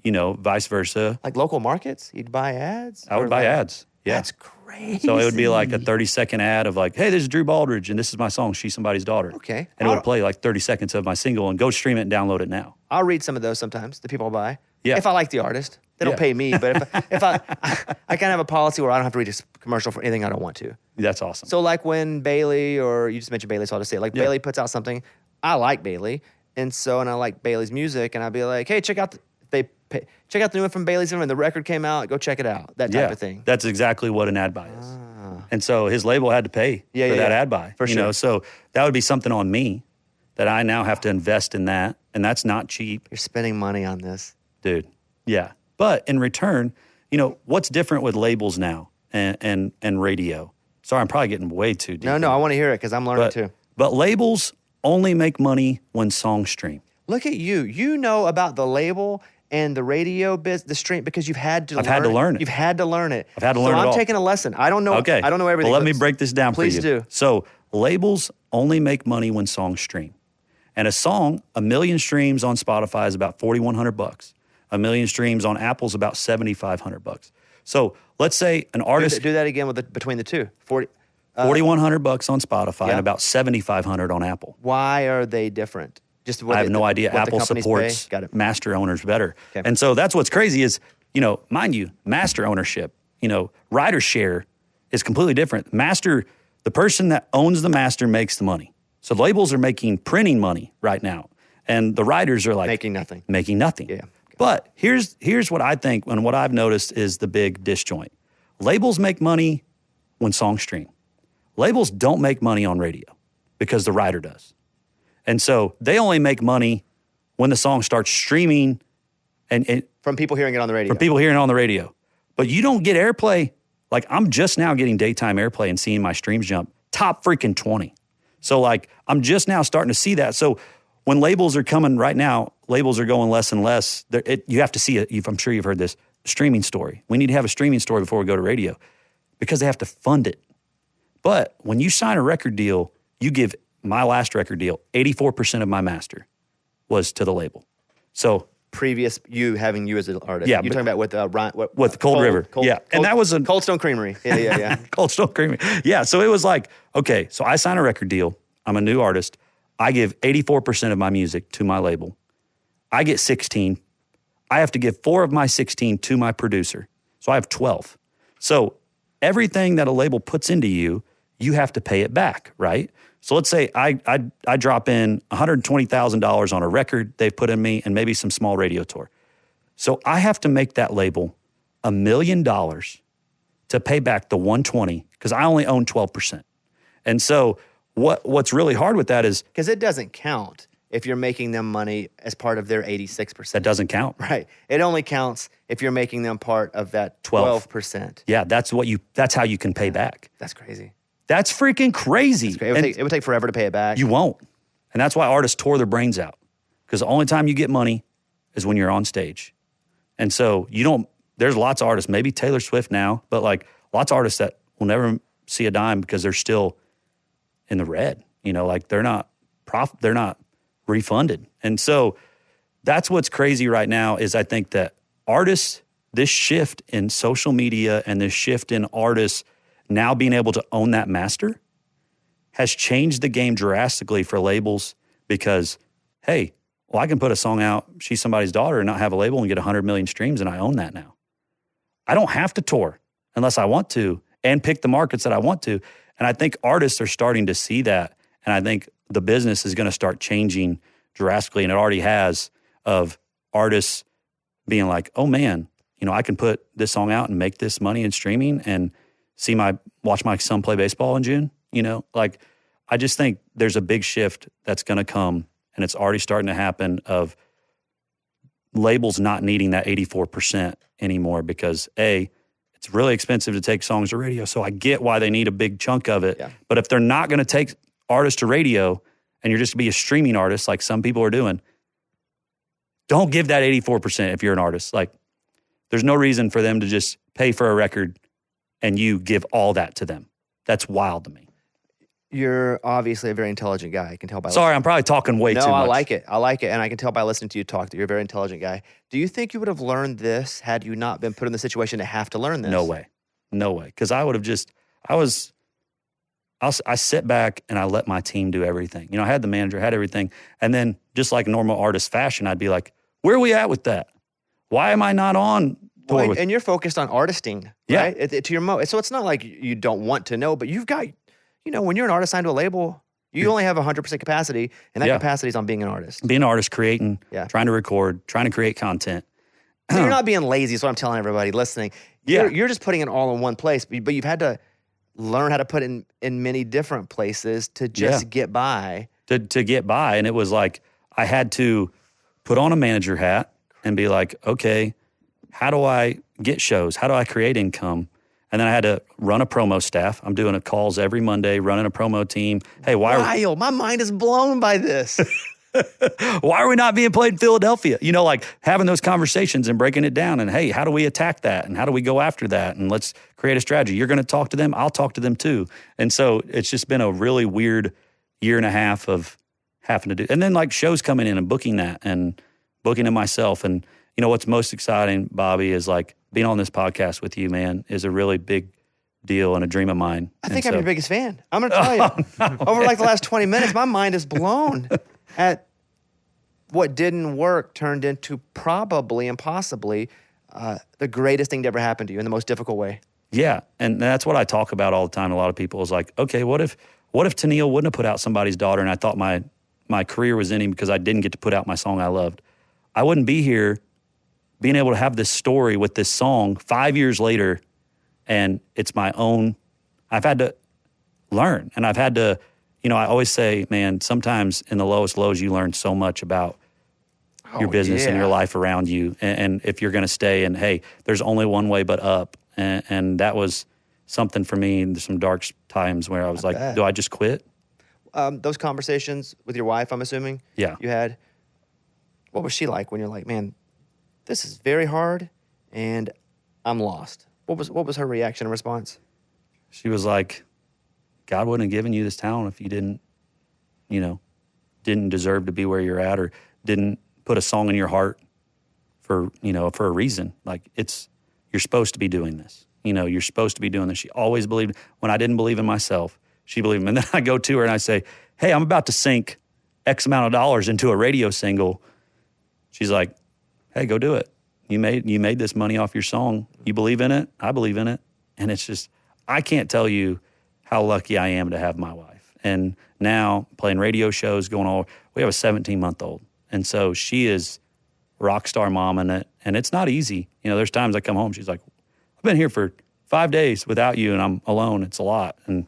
vice versa. Like local markets? You'd buy ads? I would buy ads. Yeah. That's crazy. So it would be like a 30-second ad of like, hey, this is Drew Baldridge, and this is my song, She's Somebody's Daughter. Okay. And it would play like 30 seconds of my single, and go stream it and download it now. I'll read some of those sometimes, the people buy. Yeah. If I like the artist. They don't pay me, but if I kind of have a policy where I don't have to read a commercial for anything I don't want to. That's awesome. So like when Bailey, or you just mentioned Bailey, so I'll just say it, like Bailey puts out something, I like Bailey, and I like Bailey's music, and I'd be like, hey, check out the new one from Bailey's, and the record came out, go check it out, that type of thing. That's exactly what an ad buy is. And so his label had to pay for that ad buy. For sure. So that would be something on me that I now have to invest in that, and that's not cheap. You're spending money on this. Dude, yeah. But in return, what's different with labels now and radio? Sorry, I'm probably getting way too deep. No, I want to hear it because I'm learning too. But labels only make money when songs stream. Look at you. You know about the label and the radio the stream because I've had to learn it. You've had to learn it. I've had to learn it all. So I'm taking a lesson. I don't know. Okay. I don't know everything. Well, let me break this down for you. Please do. So labels only make money when songs stream. And a song, 1 million streams on Spotify is about $4,100. 1 million streams on Apple is about $7,500. So let's say an artist do that again between the two. $4,100 on Spotify and about $7,500 on Apple. Why are they different? I have no idea. Apple supports master owners better. Okay. And so that's what's crazy is, mind you, master ownership, writer share is completely different. The person that owns the master makes the money. So labels are making printing money right now. And the writers are like making nothing. Yeah. But here's what I think, and what I've noticed is the big disjoint. Labels make money when songs stream. Labels don't make money on radio because the writer does. And so they only make money when the song starts streaming and from people hearing it on the radio. From people hearing it on the radio. But you don't get airplay. Like I'm just now getting daytime airplay and seeing my streams jump top freaking 20. So like I'm just now starting to see that. So when labels are coming right now, labels are going less and less. You have to see it. I'm sure you've heard this streaming story. We need to have a streaming story before we go to radio because they have to fund it. But when you sign a record deal, you give my last record deal, 84% of my master was to the label. So previous having you as an artist. Yeah, you're talking about with Cold River. And that was Cold Stone Creamery. Yeah. Cold Stone Creamery. Yeah. So it was like, okay, so I sign a record deal. I'm a new artist. I give 84% of my music to my label. I get 16. I have to give 4 of my 16 to my producer. So I have 12. So everything that a label puts into you, you have to pay it back, right? So let's say I drop in $120,000 on a record they've put in me and maybe some small radio tour. So I have to make that label $1 million to pay back the 120 because I only own 12%. And so what's really hard with that is because it doesn't count if you're making them money as part of their 86%. That doesn't count. Right. It only counts if you're making them part of that 12%. Yeah, that's how you can pay back. That's crazy. That's freaking crazy. It would take forever to pay it back. You won't. And that's why artists tore their brains out. Because the only time you get money is when you're on stage. And so there's lots of artists, maybe Taylor Swift now, but like lots of artists that will never see a dime because they're still in the red. Like they're not refunded. And so that's what's crazy right now is I think that artists, this shift in social media and this shift in artists now being able to own that master has changed the game drastically for labels because, hey, I can put a song out, She's Somebody's Daughter, and not have a label and get 100 million streams, and I own that now. I don't have to tour unless I want to and pick the markets that I want to. And I think artists are starting to see that, and I think the business is going to start changing drastically, and it already has, of artists being like, oh man, I can put this song out and make this money in streaming and watch my son play baseball in June. I just think there's a big shift that's going to come, and it's already starting to happen, of labels not needing that 84% anymore because it's really expensive to take songs to radio. So I get why they need a big chunk of it. Yeah. But if they're not going to take artists to radio and you're just going to be a streaming artist like some people are doing, don't give that 84% if you're an artist. Like There's no reason for them to just pay for a record and you give all that to them. That's wild to me. You're obviously a very intelligent guy. I can tell by Sorry, I'm probably talking way too much. No, I like it. I like it. And I can tell by listening to you talk that you're a very intelligent guy. Do you think you would have learned this had you not been put in the situation to have to learn this? No way. No way. Because I would have I sit back and I let my team do everything. You know, I had the manager, had everything. And then just like normal artist fashion, I'd be like, where are we at with that? Why am I not on tour with? And you're focused on artisting, right? To your so it's not like you don't want to know, but you've got, you know, when you're an artist signed to a label, you only have 100% capacity, and that capacity is on being an artist. Being an artist, creating, trying to record, trying to create content. So you're not being lazy, is what I'm telling everybody listening. You're just putting it all in one place, but you've had to learn how to put it in many different places to just get by. To get by, and it was like I had to put on a manager hat and be like, okay, how do I get shows? How do I create income? And then I had to run a promo staff. I'm doing calls every Monday, running a promo team. Hey, my mind is blown by this. Why are we not being played in Philadelphia? You know, like having those conversations and breaking it down and, hey, how do we attack that? And how do we go after that? And let's create a strategy. You're going to talk to them. I'll talk to them too. And so it's just been a really weird year and a half of having to do. And then like shows coming in and booking that and booking it myself. And, you know, what's most exciting, Bobby, is like being on this podcast with you, man, is a really big deal and a dream of mine. I think I'm your biggest fan. I'm going to tell you. Over like the last 20 minutes, my mind is blown at what didn't work turned into probably and possibly the greatest thing to ever happen to you in the most difficult way. Yeah, and that's what I talk about all the time to a lot of people is like, okay, what if Tennille wouldn't have put out Somebody's Daughter and I thought my career was ending because I didn't get to put out my song I loved? I wouldn't be here being able to have this story with this song 5 years later, and it's my own. I've had to learn, and I've had to, you know, I always say, man, sometimes in the lowest lows, you learn so much about your business and your life around you. And if you're going to stay, and hey, there's only one way but up. And that was something for me in some dark times where I was like, do I just quit? Those conversations with your wife, I'm assuming, you had, what was she like when you're like, man, this is very hard and I'm lost? What was her reaction and response? She was like, God wouldn't have given you this talent if you didn't deserve to be where you're at or didn't put a song in your heart for a reason. Like you're supposed to be doing this. You know, you're supposed to be doing this. She always believed. When I didn't believe in myself, she believed in me. And then I go to her and I say, hey, I'm about to sink X amount of dollars into a radio single. She's like, hey, go do it. You made this money off your song. You believe in it. I believe in it. And it's just, I can't tell you how lucky I am to have my wife. And now playing radio shows, we have a 17-month-old. And so she is rock star mom in it. And it's not easy. You know, there's times I come home, she's like, I've been here for 5 days without you and I'm alone. It's a lot. And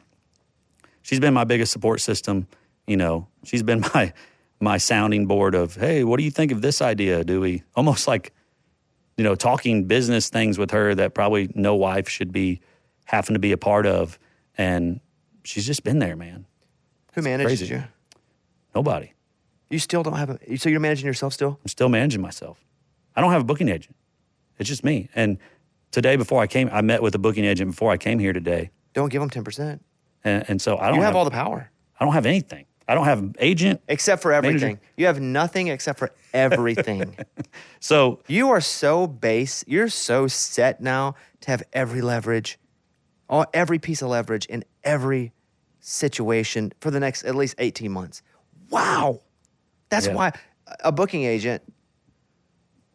she's been my biggest support system. You know, she's been my sounding board of, hey, what do you think of this idea? Do we almost like, you know, talking business things with her that probably no wife should be having to be a part of. And she's just been there, man. Who manages you? Nobody. You still don't have so you're managing yourself still? I'm still managing myself. I don't have a booking agent. It's just me. And today I met with a booking agent before I came here today. Don't give them 10%. And so I don't have all the power. I don't have anything. I don't have an agent. Except for everything. Manager. You have nothing except for everything. So you are so you're so set now to have every leverage, every piece of leverage in every situation for the next at least 18 months. Wow. That's why a booking agent,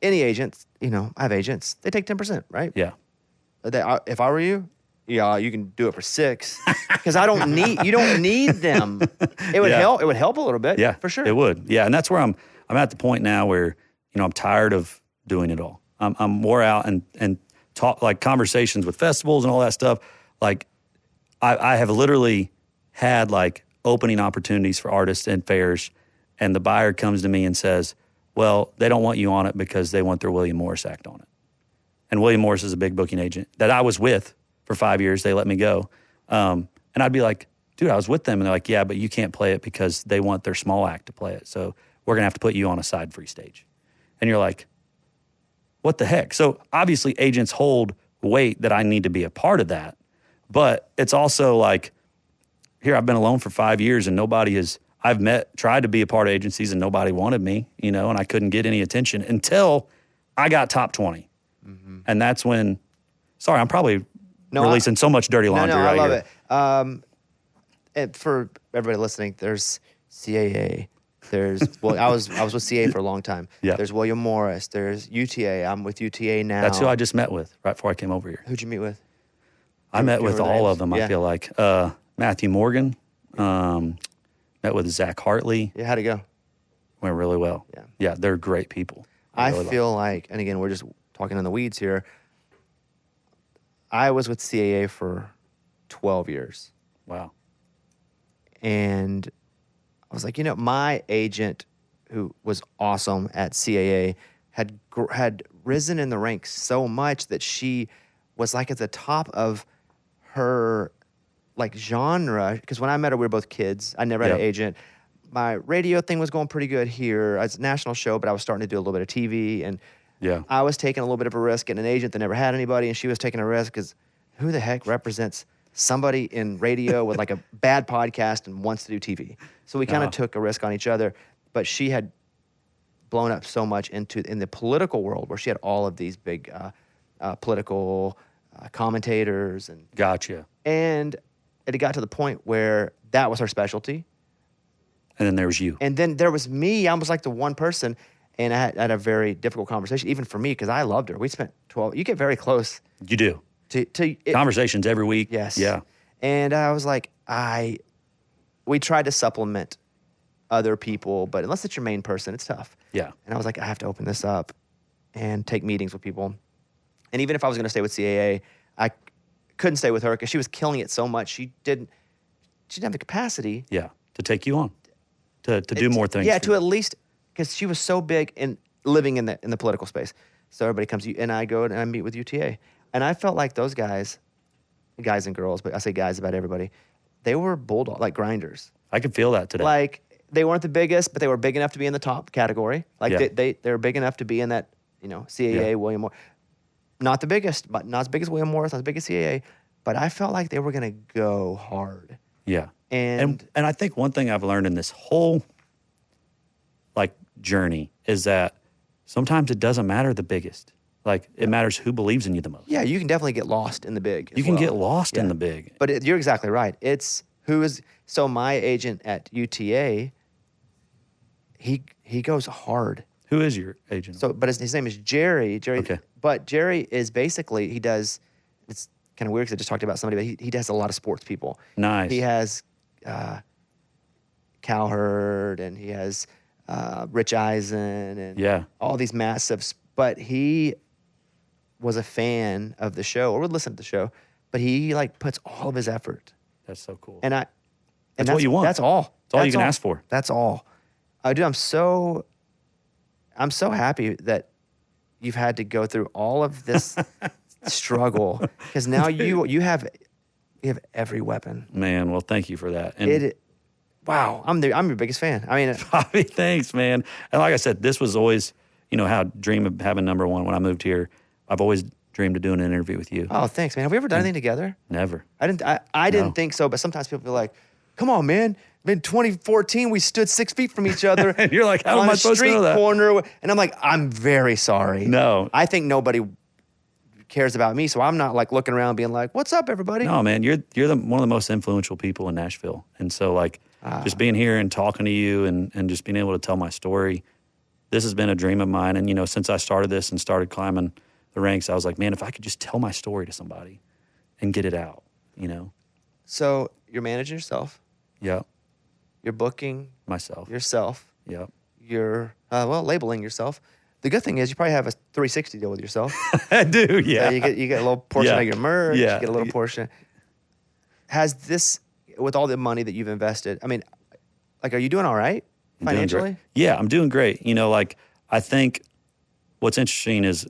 any agent, you know, I have agents, they take 10%, right? Yeah. If I were you, you can do it for 6 because you don't need them. It would help. It would help a little bit. Yeah, for sure. It would. Yeah. And that's where I'm at the point now where, you know, I'm tired of doing it all. I'm wore out and talk like conversations with festivals and all that stuff. Like I have literally had like opening opportunities for artists and fairs. And the buyer comes to me and says, well, they don't want you on it because they want their William Morris act on it. And William Morris is a big booking agent that I was with for 5 years. They let me go. And I'd be like, dude, I was with them. And they're like, yeah, but you can't play it because they want their small act to play it. So we're going to have to put you on a side free stage. And you're like, what the heck? So obviously agents hold weight that I need to be a part of that. But it's also like, here, I've been alone for 5 years and tried to be a part of agencies and nobody wanted me, and I couldn't get any attention until I got top 20. Mm-hmm. And that's when, sorry, I'm probably releasing so much dirty laundry right here. I love it. And for everybody listening, there's CAA. I was with CAA for a long time. Yeah. There's William Morris. There's UTA. I'm with UTA now. That's who I just met with right before I came over here. Who'd you meet with? I met with all of them, I feel like. Matthew Morgan. Met with Zach Hartley. Yeah, how'd it go? Went really well. Yeah. Yeah, they're great people. I feel like, and again, we're just talking in the weeds here. I was with CAA for 12 years. Wow. And I was like, my agent, who was awesome at CAA, had risen in the ranks so much that she was like at the top of her like genre. Because when I met her, we were both kids. I never had an agent. My radio thing was going pretty good here. It's a national show, but I was starting to do a little bit of TV, and I was taking a little bit of a risk getting an agent that never had anybody, and she was taking a risk because who the heck represents somebody in radio with like a bad podcast and wants to do TV? So we kind of took a risk on each other, but she had blown up so much in the political world where she had all of these big political commentators and Gotcha. And it got to the point where that was her specialty. And then there was you. And then there was me. I was like the one person, and I had a very difficult conversation, even for me, because I loved her. We spent 12. You get very close. You do. To conversations every week. Yes. Yeah. And I was like, we tried to supplement other people, but unless it's your main person, it's tough. Yeah. And I was like, I have to open this up and take meetings with people. And even if I was going to stay with CAA, I couldn't stay with her because she was killing it so much. She didn't have the capacity. Yeah. To take you on. To do more things. Yeah, to at least, because she was so big in living in the political space. So everybody comes to you, and I go and I meet with UTA. And I felt like those guys and girls, but I say guys about everybody, they were bulldog, like grinders. I could feel that today. Like, they weren't the biggest, but they were big enough to be in the top category. Like, they were big enough to be in that, CAA, William Morris. Not the biggest, but not as big as William Morris, not as big as CAA. But I felt like they were going to go hard. Yeah. And I think one thing I've learned in this whole journey is that sometimes it doesn't matter the biggest. Like, it matters who believes in you the most. Yeah, you can definitely get lost in the big. You can get lost in the big. But you're exactly right. It's who is, so my agent at UTA, he goes hard. Who is your agent? So, but his name is Jerry. Okay. But Jerry is basically, it's kind of weird because I just talked about somebody, but he does a lot of sports people. Nice. He has Cowherd, and he has Rich Eisen, and all these massive, but he was a fan of the show, or would listen to the show, but he puts all of his effort. That's so cool. And that's what you want. That's all. That's all you can ask for. That's all. Dude, I'm so happy that you've had to go through all of this struggle, because now you have every weapon. Man, well, thank you for that. And wow, I'm your biggest fan. I mean, Bobby, thanks, man. And like I said, this was always, how I dream of having number one when I moved here. I've always dreamed of doing an interview with you. Oh, thanks, man. Have we ever done anything together? Never. I didn't think so, but sometimes people feel like, come on, man. In 2014, we stood 6 feet from each other. And you're like, how am I supposed to know that? On a street corner. And I'm like, I'm very sorry. No. I think nobody cares about me, so I'm not looking around being like, what's up, everybody? No, man. You're one of the most influential people in Nashville. And so just being here and talking to you and just being able to tell my story, this has been a dream of mine. And, since I started this and started climbing the ranks, I was like, man, if I could just tell my story to somebody and get it out, So you're managing yourself. Yeah. You're booking myself. Yourself. Yeah. You're, labeling yourself. The good thing is you probably have a 360 deal with yourself. I do, yeah. You get a little portion of your merch. Yeah. You get a little portion. Has this, with all the money that you've invested, I mean, are you doing all right financially? Yeah, I'm doing great. I think what's interesting is,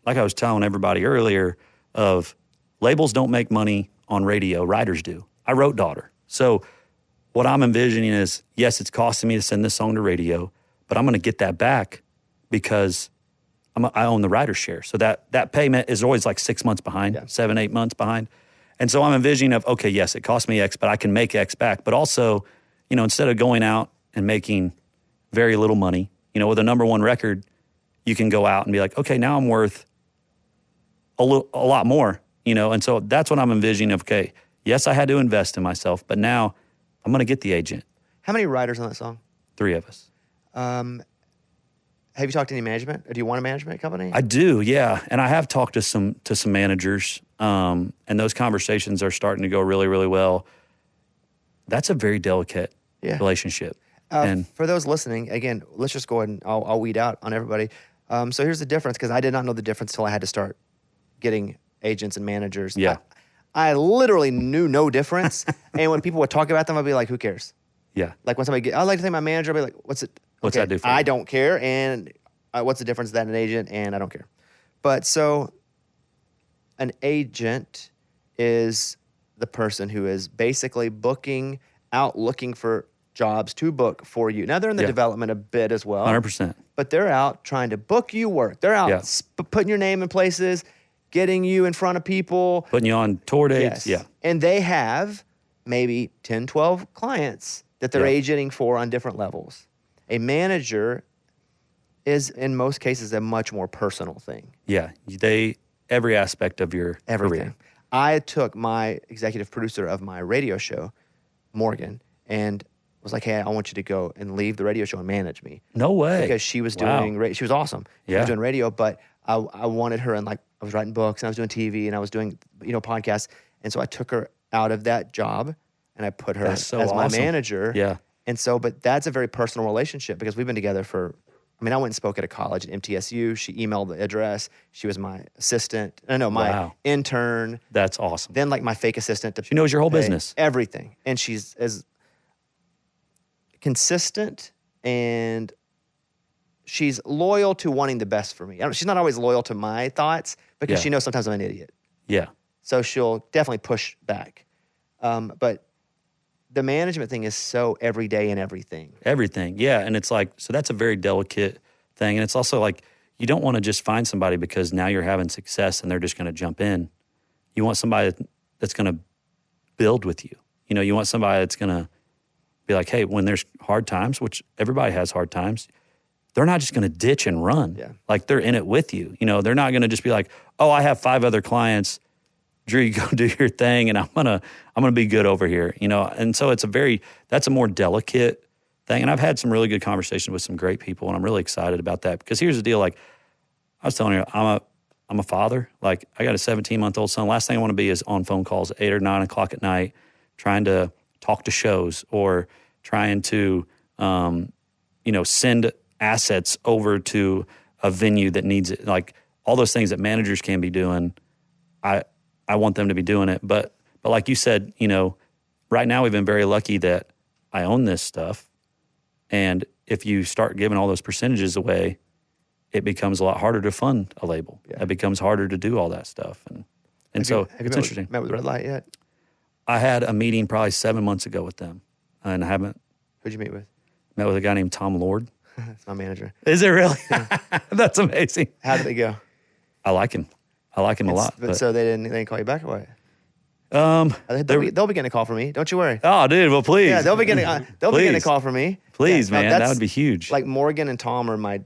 like I was telling everybody earlier, of labels don't make money on radio, writers do. I wrote Daughter. So what I'm envisioning is, yes, it's costing me to send this song to radio, but I'm going to get that back because I own the rider's share. So that payment is always like 6 months behind, 7, 8 months behind. And so I'm envisioning of, okay, yes, it cost me X, but I can make X back. But also, instead of going out and making very little money, with a number one record, you can go out and be like, okay, now I'm worth a lot more, And so that's what I'm envisioning of, okay, yes, I had to invest in myself, but now I'm going to get the agent. How many writers on that song? 3 of us. Have you talked to any management? Or do you want a management company? I do, yeah. And I have talked to some managers, and those conversations are starting to go really, really well. That's a very delicate relationship. And for those listening, again, let's just go ahead and I'll weed out on everybody. So here's the difference, because I did not know the difference till I had to start getting agents and managers. Yeah. I literally knew no difference. And when people would talk about them, I'd be like, who cares? Yeah. Like when somebody, I'd like to thank my manager, I'd be like, what's that do for I you? don't care. And what's the difference that an agent and I don't care. But so an agent is the person who is basically booking out, looking for jobs to book for you. Now they're in the development a bit as well. 100%. But they're out trying to book you work. They're out putting your name in places, getting you in front of people. Putting you on tour dates. Yes. Yeah. And they have maybe 10, 12 clients that they're agenting for on different levels. A manager is, in most cases, a much more personal thing. Yeah. Every aspect of your career. I took my executive producer of my radio show, Morgan, and was like, hey, I want you to go and leave the radio show and manage me. No way. Because she was doing, she was awesome. She was doing radio, but I wanted her, and like I was writing books and I was doing TV and I was doing, podcasts. And so I took her out of that job and I put her as my manager. Yeah. And so, but that's a very personal relationship because we've been together for, I went and spoke at a college at MTSU. She emailed the address. She was my assistant. My intern. That's awesome. Then like my fake assistant. She knows your whole business. Everything. And she's as consistent and she's loyal to wanting the best for me. She's not always loyal to my thoughts because she knows sometimes I'm an idiot. Yeah. So she'll definitely push back. But the management thing is so everyday and everything. Everything, yeah. And it's like, so that's a very delicate thing. And it's also like, you don't want to just find somebody because now you're having success and they're just going to jump in. You want somebody that's going to build with you. You want somebody that's going to be like, hey, when there's hard times, which everybody has hard times, they're not just going to ditch and run. Yeah. Like they're in it with you. They're not going to just be like, oh, I have 5 other clients. Drew, you go do your thing, and I'm gonna be good over here, And so that's a more delicate thing. And I've had some really good conversations with some great people, and I'm really excited about that because here's the deal. Like I was telling you, I'm a father. Like I end a 17-month-old son. Last thing I want to be is on phone calls at 8 or 9 o'clock at night, trying to talk to shows or trying to, send assets over to a venue that needs it. Like all those things that managers can be doing. I want them to be doing it. But like you said, right now we've been very lucky that I own this stuff. And if you start giving all those percentages away, it becomes a lot harder to fund a label. Yeah. It becomes harder to do all that stuff. And it's interesting. Met with Red Light yet? I had a meeting probably 7 months ago with them. And I haven't. Who'd you meet with? Met with a guy named Tom Lord. That's my manager. Is it really? That's amazing. How did it go? I like him. I like him a lot. But so they didn't call you back or what? They'll be getting a call from me. Don't you worry. Oh, dude. Well, please. Yeah, they'll be getting a call from me. Please, man. That would be huge. Like Morgan and Tom are my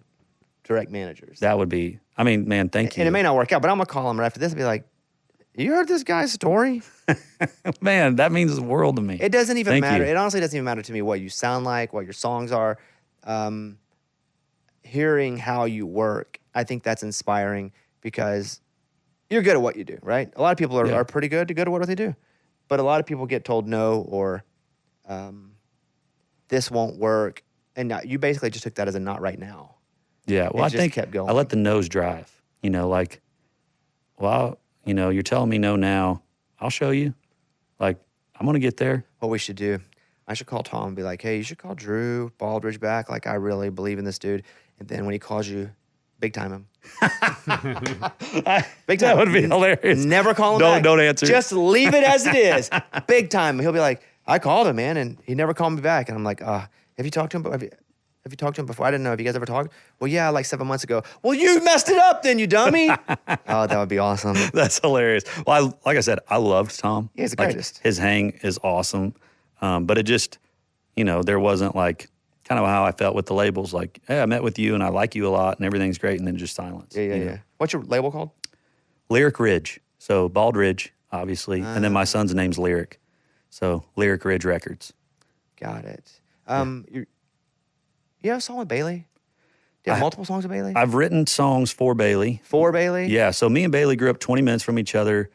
direct managers. That would be. Man, thank you. And it may not work out, but I'm gonna call them right after this and be like, "You heard this guy's story?" Man, that means the world to me. It doesn't even matter. It honestly doesn't even matter to me what you sound like, what your songs are. Hearing how you work, I think that's inspiring because you're good at what you do, right? A lot of people are pretty good at what they do. But a lot of people get told no or this won't work. And now you basically just took that as a not right now. Yeah, well, I think kept going. I let the no's drive. You're telling me no now. I'll show you. Like, I'm going to get there. What we should do, I should call Tom and be like, hey, you should call Drew Baldridge back. Like, I really believe in this dude. And then when he calls you, big time him. Big time. That would be hilarious. Never call him back. Don't answer. Just leave it as it is. Big time. He'll be like, I called him, man, and he never called me back. And I'm like, have you talked to him? Have Have you talked to him before? I didn't know. Have you guys ever talked? Well, yeah, like 7 months ago. Well, you messed it up then, you dummy. Oh, that would be awesome. That's hilarious. Well, like I said, I loved Tom. Yeah, he's the Like, greatest. his hang is awesome. But it just, there wasn't like kind of how I felt with the labels. Like, hey, I met with you and I like you a lot and everything's great. And then just silence. Yeah. What's your label called? Lyric Ridge. So Baldridge, obviously. And then my son's name's Lyric. So Lyric Ridge Records. Got it. You have a song with Bailey? Do you have multiple songs with Bailey? I've written songs for Bailey. For Bailey? Yeah. So me and Bailey grew up 20 minutes from each other.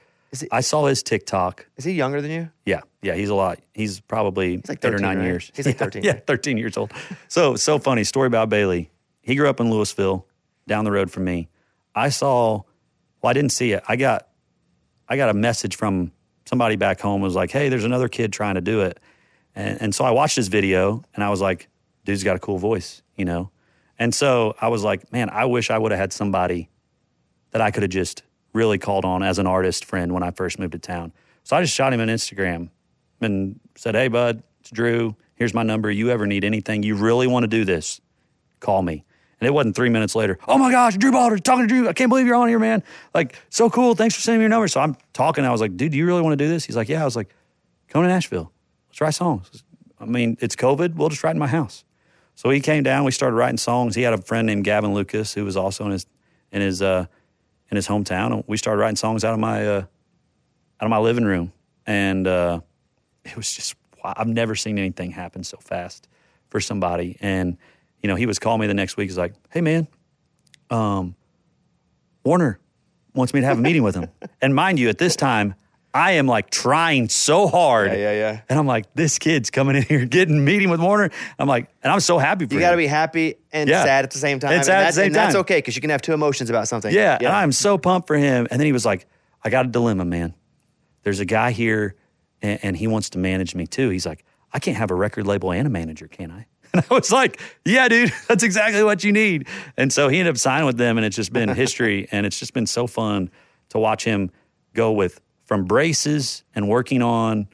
I saw his TikTok. Is he younger than you? Yeah. He's a lot. He's probably like 13, 8 or 9 right? years. He's like 13. Yeah, 13 years old. So funny story about Bailey. He grew up in Louisville, down the road from me. I didn't see it. I got a message from somebody back home. Was like, hey, there's another kid trying to do it. And so I watched his video and I was like, dude's got a cool voice, And so I was like, man, I wish I would have had somebody that I could have just really called on as an artist friend when I first moved to town. So I just shot him on Instagram and said, hey, bud, it's Drew. Here's my number. You ever need anything, you really want to do this, call me. And it wasn't 3 minutes later, oh my gosh, Drew Baldridge, talking to Drew. I can't believe you're on here, man. Like, so cool. Thanks for sending me your number. So I'm talking. I was like, dude, do you really want to do this? He's like, yeah. I was like, come to Nashville. Let's write songs. I mean, it's COVID. We'll just write in my house. So he came down. We started writing songs. He had a friend named Gavin Lucas who was also in his hometown. And we started writing songs out of my living room, and it was just I've never seen anything happen so fast for somebody. And he was calling me the next week. He's like, hey man, Warner wants me to have a meeting with him. And mind you, at this time, I am like trying so hard. Yeah. And I'm like, this kid's coming in here, getting meeting with Warner. I'm like, and I'm so happy for him. You got to be happy and sad at the same time. And sad at the same time. That's okay, because you can have two emotions about something. Yeah, and I'm so pumped for him. And then he was like, I got a dilemma, man. There's a guy here, and he wants to manage me too. He's like, I can't have a record label and a manager, can I? And I was like, yeah, dude, that's exactly what you need. And so he ended up signing with them, and it's just been history. And it's just been so fun to watch him go from braces and working on,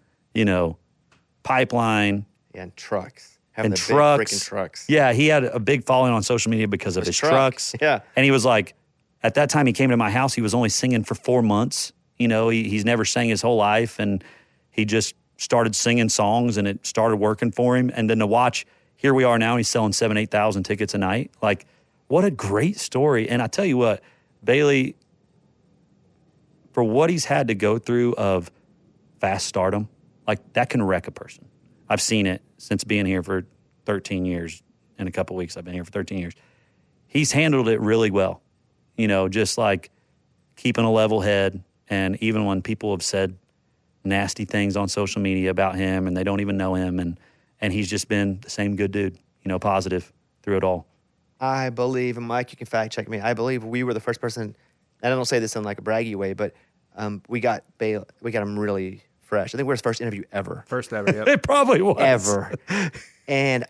pipeline. Yeah, and trucks. Having big freaking trucks. Yeah, he had a big following on social media because of his trucks. Yeah. And he was like, at that time he came to my house, he was only singing for 4 months. He's never sang his whole life, and he just started singing songs, and it started working for him. And then to watch, here we are now, he's selling 7,000, 8,000 tickets a night. Like, what a great story. And I tell you what, Bailey, for what he's had to go through of fast stardom, like that can wreck a person. I've seen it since being here for 13 years. In a couple of weeks, I've been here for 13 years. He's handled it really well, just like keeping a level head. And even when people have said nasty things on social media about him and they don't even know him, and he's just been the same good dude, positive through it all. I believe, and Mike, you can fact check me, I believe we were the first person, and I don't say this in like a braggy way, but we got him really fresh. I think we're his first interview ever. First ever, yeah. It probably was. Ever. And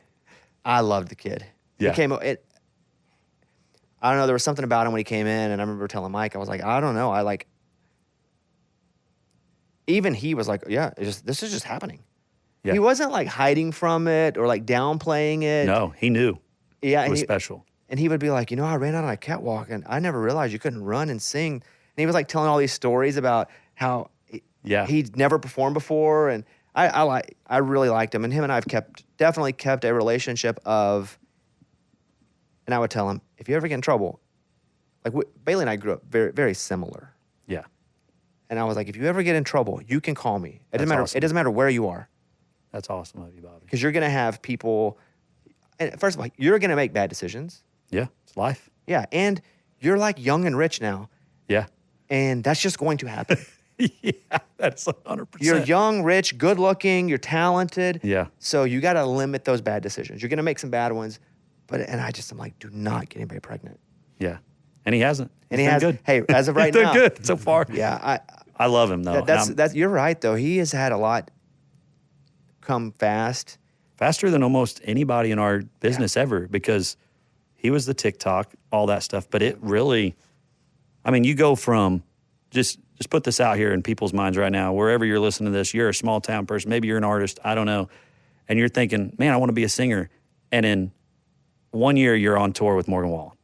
I loved the kid. Yeah. I don't know, there was something about him when he came in, and I remember telling Mike, I was like, I don't know, even he was like, yeah, this is just happening. Yeah. He wasn't like hiding from it or like downplaying it. No, he knew. Yeah, it was special. And he would be like, I ran out on a catwalk and I never realized you couldn't run and sing. And he was like telling all these stories about how he'd never performed before. And I really liked him. And him and I have definitely kept a relationship of, and I would tell him, if you ever get in trouble, like Bailey and I grew up very, very similar. Yeah. And I was like, if you ever get in trouble, you can call me. It doesn't matter. Awesome. It doesn't matter where you are. That's awesome of you, Bobby. Because you're going to have people, and first of all, you're going to make bad decisions. Yeah, it's life. Yeah, and you're like young and rich now. Yeah. And that's just going to happen. Yeah, that's 100%. You're young, rich, good looking, you're talented. Yeah. So you got to limit those bad decisions. You're going to make some bad ones. I'm like, do not get anybody pregnant. Yeah. And he hasn't. And he has. Good. Hey, as of right now. He's doing good so far. Yeah. I love him, though. That's you're right, though. He has had a lot come fast. Faster than almost anybody in our business ever, because he was the TikTok, all that stuff. But it really, you go from, just put this out here in people's minds right now, wherever you're listening to this, you're a small town person, maybe you're an artist, I don't know, and you're thinking, man, I want to be a singer. And in one year you're on tour with Morgan Wallen.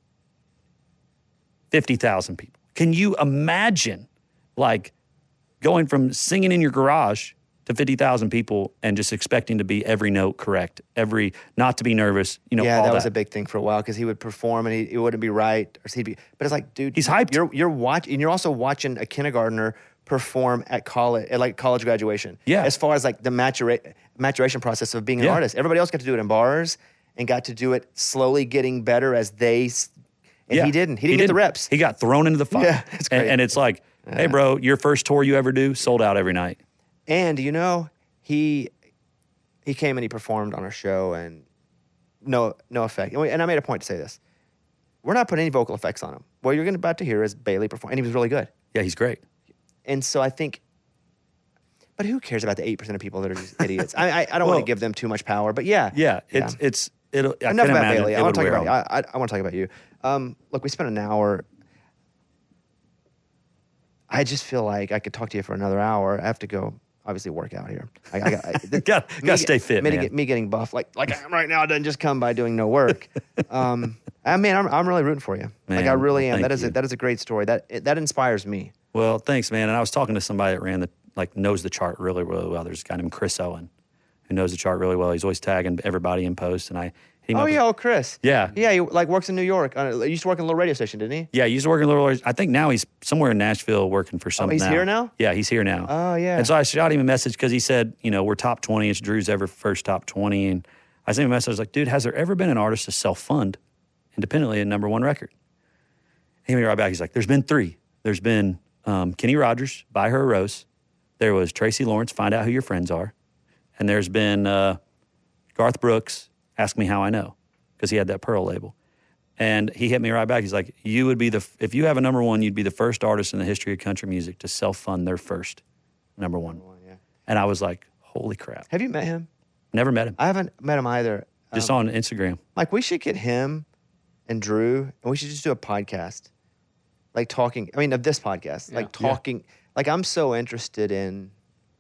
50,000 people. Can you imagine, like, going from singing in your garage to 50,000 people and just expecting to be every note correct, not to be nervous, all that was a big thing for a while because he would perform and he wouldn't be right, or he'd be. But it's like, dude, he's hyped. You're watching, and you're also watching a kindergartner perform at college, college graduation. Yeah. As far as like the maturation process of being an artist, everybody else got to do it in bars and got to do it slowly, getting better as they. And he didn't. He didn't get the reps. He got thrown into the fire. Yeah, it's great. And it's like, hey, bro, your first tour you ever do, sold out every night. And, he came and he performed on our show and no effect. And I made a point to say this. We're not putting any vocal effects on him. What you're about to hear is Bailey perform. And he was really good. Yeah, he's great. And so I think, but who cares about the 8% of people that are just idiots? I don't want to give them too much power, but yeah. It'll enough about Bailey. I want to talk about you. I want to talk about you. Look, we spent an hour. I just feel like I could talk to you for another hour. I have to go, obviously, work out here. I got to stay fit, man. Me getting buff like I am right now doesn't just come by doing no work. I'm really rooting for you. Man, I really am. That is you. That is a great story. That inspires me. Well, thanks, man. And I was talking to somebody that knows the chart really, really well. There's a guy named Chris Owen who knows the chart really well. He's always tagging everybody in posts, and I hit him up. Chris. Yeah. Yeah, he works in New York. He used to work in a little radio station, didn't he? Yeah, he used to work in a little. I think now he's somewhere in Nashville working for something. He's here now? Yeah, he's here now. Oh, yeah. And so I shot him a message because he said, we're top 20. It's Drew's first top 20. And I sent him a message. I was like, dude, has there ever been an artist to self-fund independently a number one record? He hit me right back. He's like, there's been 3. There's been Kenny Rogers, Buy Her a Rose. There was Tracy Lawrence, Find Out Who Your Friends Are. And there's been Garth Brooks, Ask Me How I Know, because he had that Pearl label. And he hit me right back. He's like, you would be if you have a number one, you'd be the first artist in the history of country music to self-fund their first number one. Yeah. And I was like, holy crap. Have you met him? Never met him. I haven't met him either. Just on Instagram. Mike, we should get him and Drew, and we should just do a podcast. Of this podcast. Like, I'm so interested in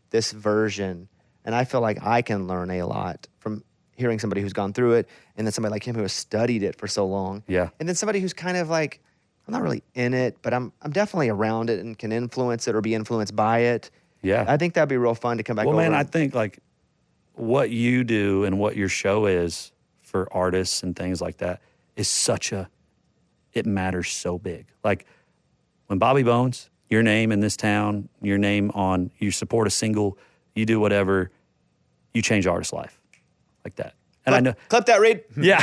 this version, and I feel like I can learn a lot from hearing somebody who's gone through it, and then somebody like him who has studied it for so long. Yeah. And then somebody who's kind of like, I'm not really in it, but I'm definitely around it and can influence it or be influenced by it. Yeah. I think that'd be real fun to come back over. Well, man, I think what you do and what your show is for artists and things like that is it matters so big. Like when Bobby Bones, your name in this town, you support a single, you do whatever, you change artist's life like that. And I know. Clip that, Reed. Yeah.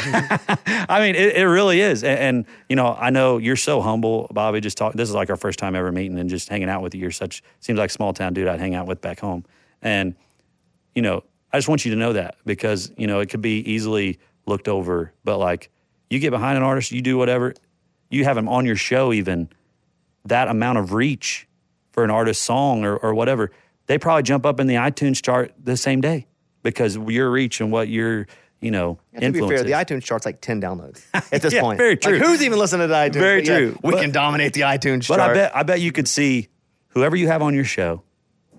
I mean, it really is. And, I know you're so humble, Bobby, this is like our first time ever meeting and just hanging out with you. Seems like a small town dude I'd hang out with back home. And, I just want you to know that because, it could be easily looked over, but you get behind an artist, you do whatever, you have them on your show even, that amount of reach for an artist's song or whatever, they probably jump up in the iTunes chart the same day because your reach and what your, influence. To be fair, the iTunes chart's like 10 downloads at this point. Very true. Who's even listening to iTunes? Very true. We can dominate the iTunes chart. But I bet you could see whoever you have on your show,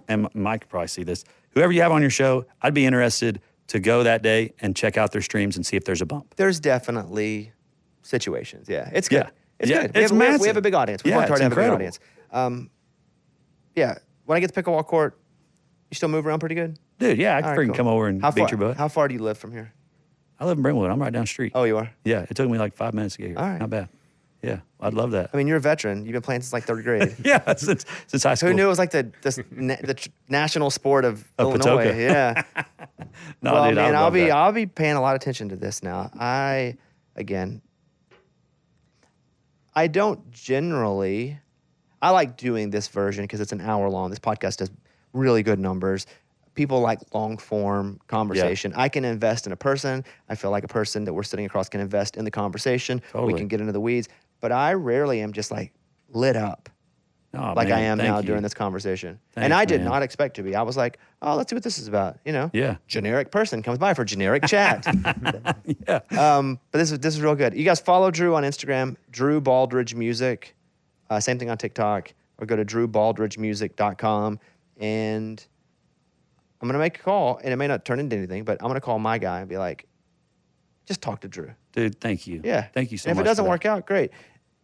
and Mike could probably see this, whoever you have on your show, I'd be interested to go that day and check out their streams and see if there's a bump. There's definitely situations. Yeah, it's good. Yeah. It's good. It's we have a big audience. We worked hard to have incredible. a big audience. Yeah, when I get to pickleball court, you still move around pretty good? Dude, yeah, I can freaking come over and beat your butt. How far do you live from here? I live in Brentwood. I'm right down the street. Oh, you are? Yeah, it took me 5 minutes to get here. All right. Not bad. Yeah, I'd love that. I mean, you're a veteran. You've been playing since third grade. Yeah, since high school. Who knew it was the national sport of Illinois? Patoka. Yeah. No, well, dude, man, I'll I'll be paying a lot of attention to this now. I don't generally. I like doing this version because it's an hour long. This podcast does really good numbers. People like long form conversation. Yeah. I can invest in a person. I feel like a person that we're sitting across can invest in the conversation. Totally. We can get into the weeds. But I rarely am just lit up I am now during this conversation. Thanks, and I did man. not expect to be. I was like, oh, let's see what this is about. Yeah. Generic person comes by for generic chat. Yeah. But this is real good. You guys follow Drew on Instagram, Drew Baldridge Music. Same thing on TikTok. Or go to drewbaldridgemusic.com. And I'm going to make a call, and it may not turn into anything, but I'm going to call my guy and be like, just talk to Drew. Dude, thank you. Yeah. Thank you so much. And if it doesn't work out, great.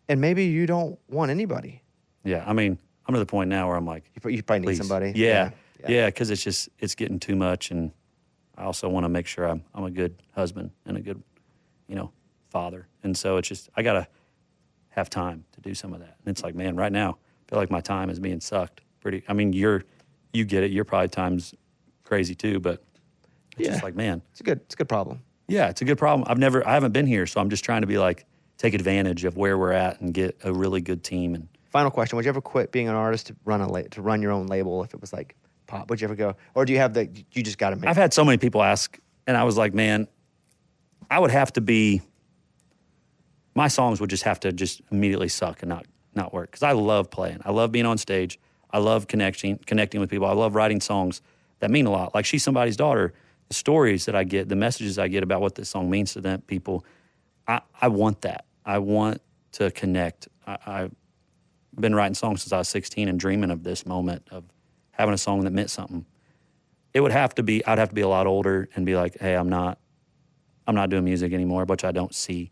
And maybe you don't want anybody. Yeah. I mean, I'm to the point now where I'm like, You probably need somebody. Yeah. Because it's getting too much. And I also want to make sure I'm a good husband and a good, father. And so it's just, I got to have time to do some of that. And it's like, man, right now, I feel like my time is being sucked pretty. I mean, you get it. Your probably time's crazy too, but it's just like, man. It's a good problem. Yeah, it's a good problem. I haven't been here, so I'm just trying to be like, take advantage of where we're at and get a really good team. And final question: would you ever quit being an artist to run your own label if it was like pop? Would you ever go, or do you have you just got to make? I've had so many people ask, and I was like, man, I would have to be. My songs would just have to just immediately suck and not work, because I love playing. I love being on stage. I love connecting with people. I love writing songs that mean a lot. Like She's Somebody's Daughter. The stories that I get, the messages I get about what this song means to them people, I want that. I want to connect. I've been writing songs since I was 16 and dreaming of this moment of having a song that meant something. It would have to be, I'd have to be a lot older and be like, hey, I'm not doing music anymore, which I don't see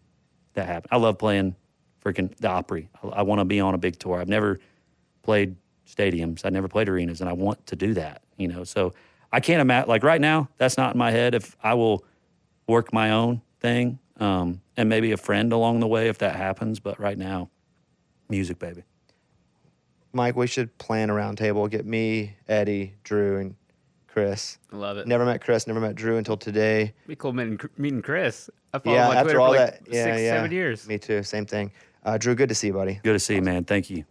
that happen. I love playing freaking the Opry. I want to be on a big tour. I've never played stadiums. I never played arenas, and I want to do that, So I can't imagine, like right now, that's not in my head. If I will work my own thing, and maybe a friend along the way if that happens. But right now, music, baby. Mike, we should plan a round table. Get me, Eddie, Drew, and Chris. I love it. Never met Chris, never met Drew until today. It'd be cool meeting Chris. I followed him on after Twitter all for like that, 6-7 years. Me too, same thing. Drew, good to see you, buddy. Good to see you, man. Thank you.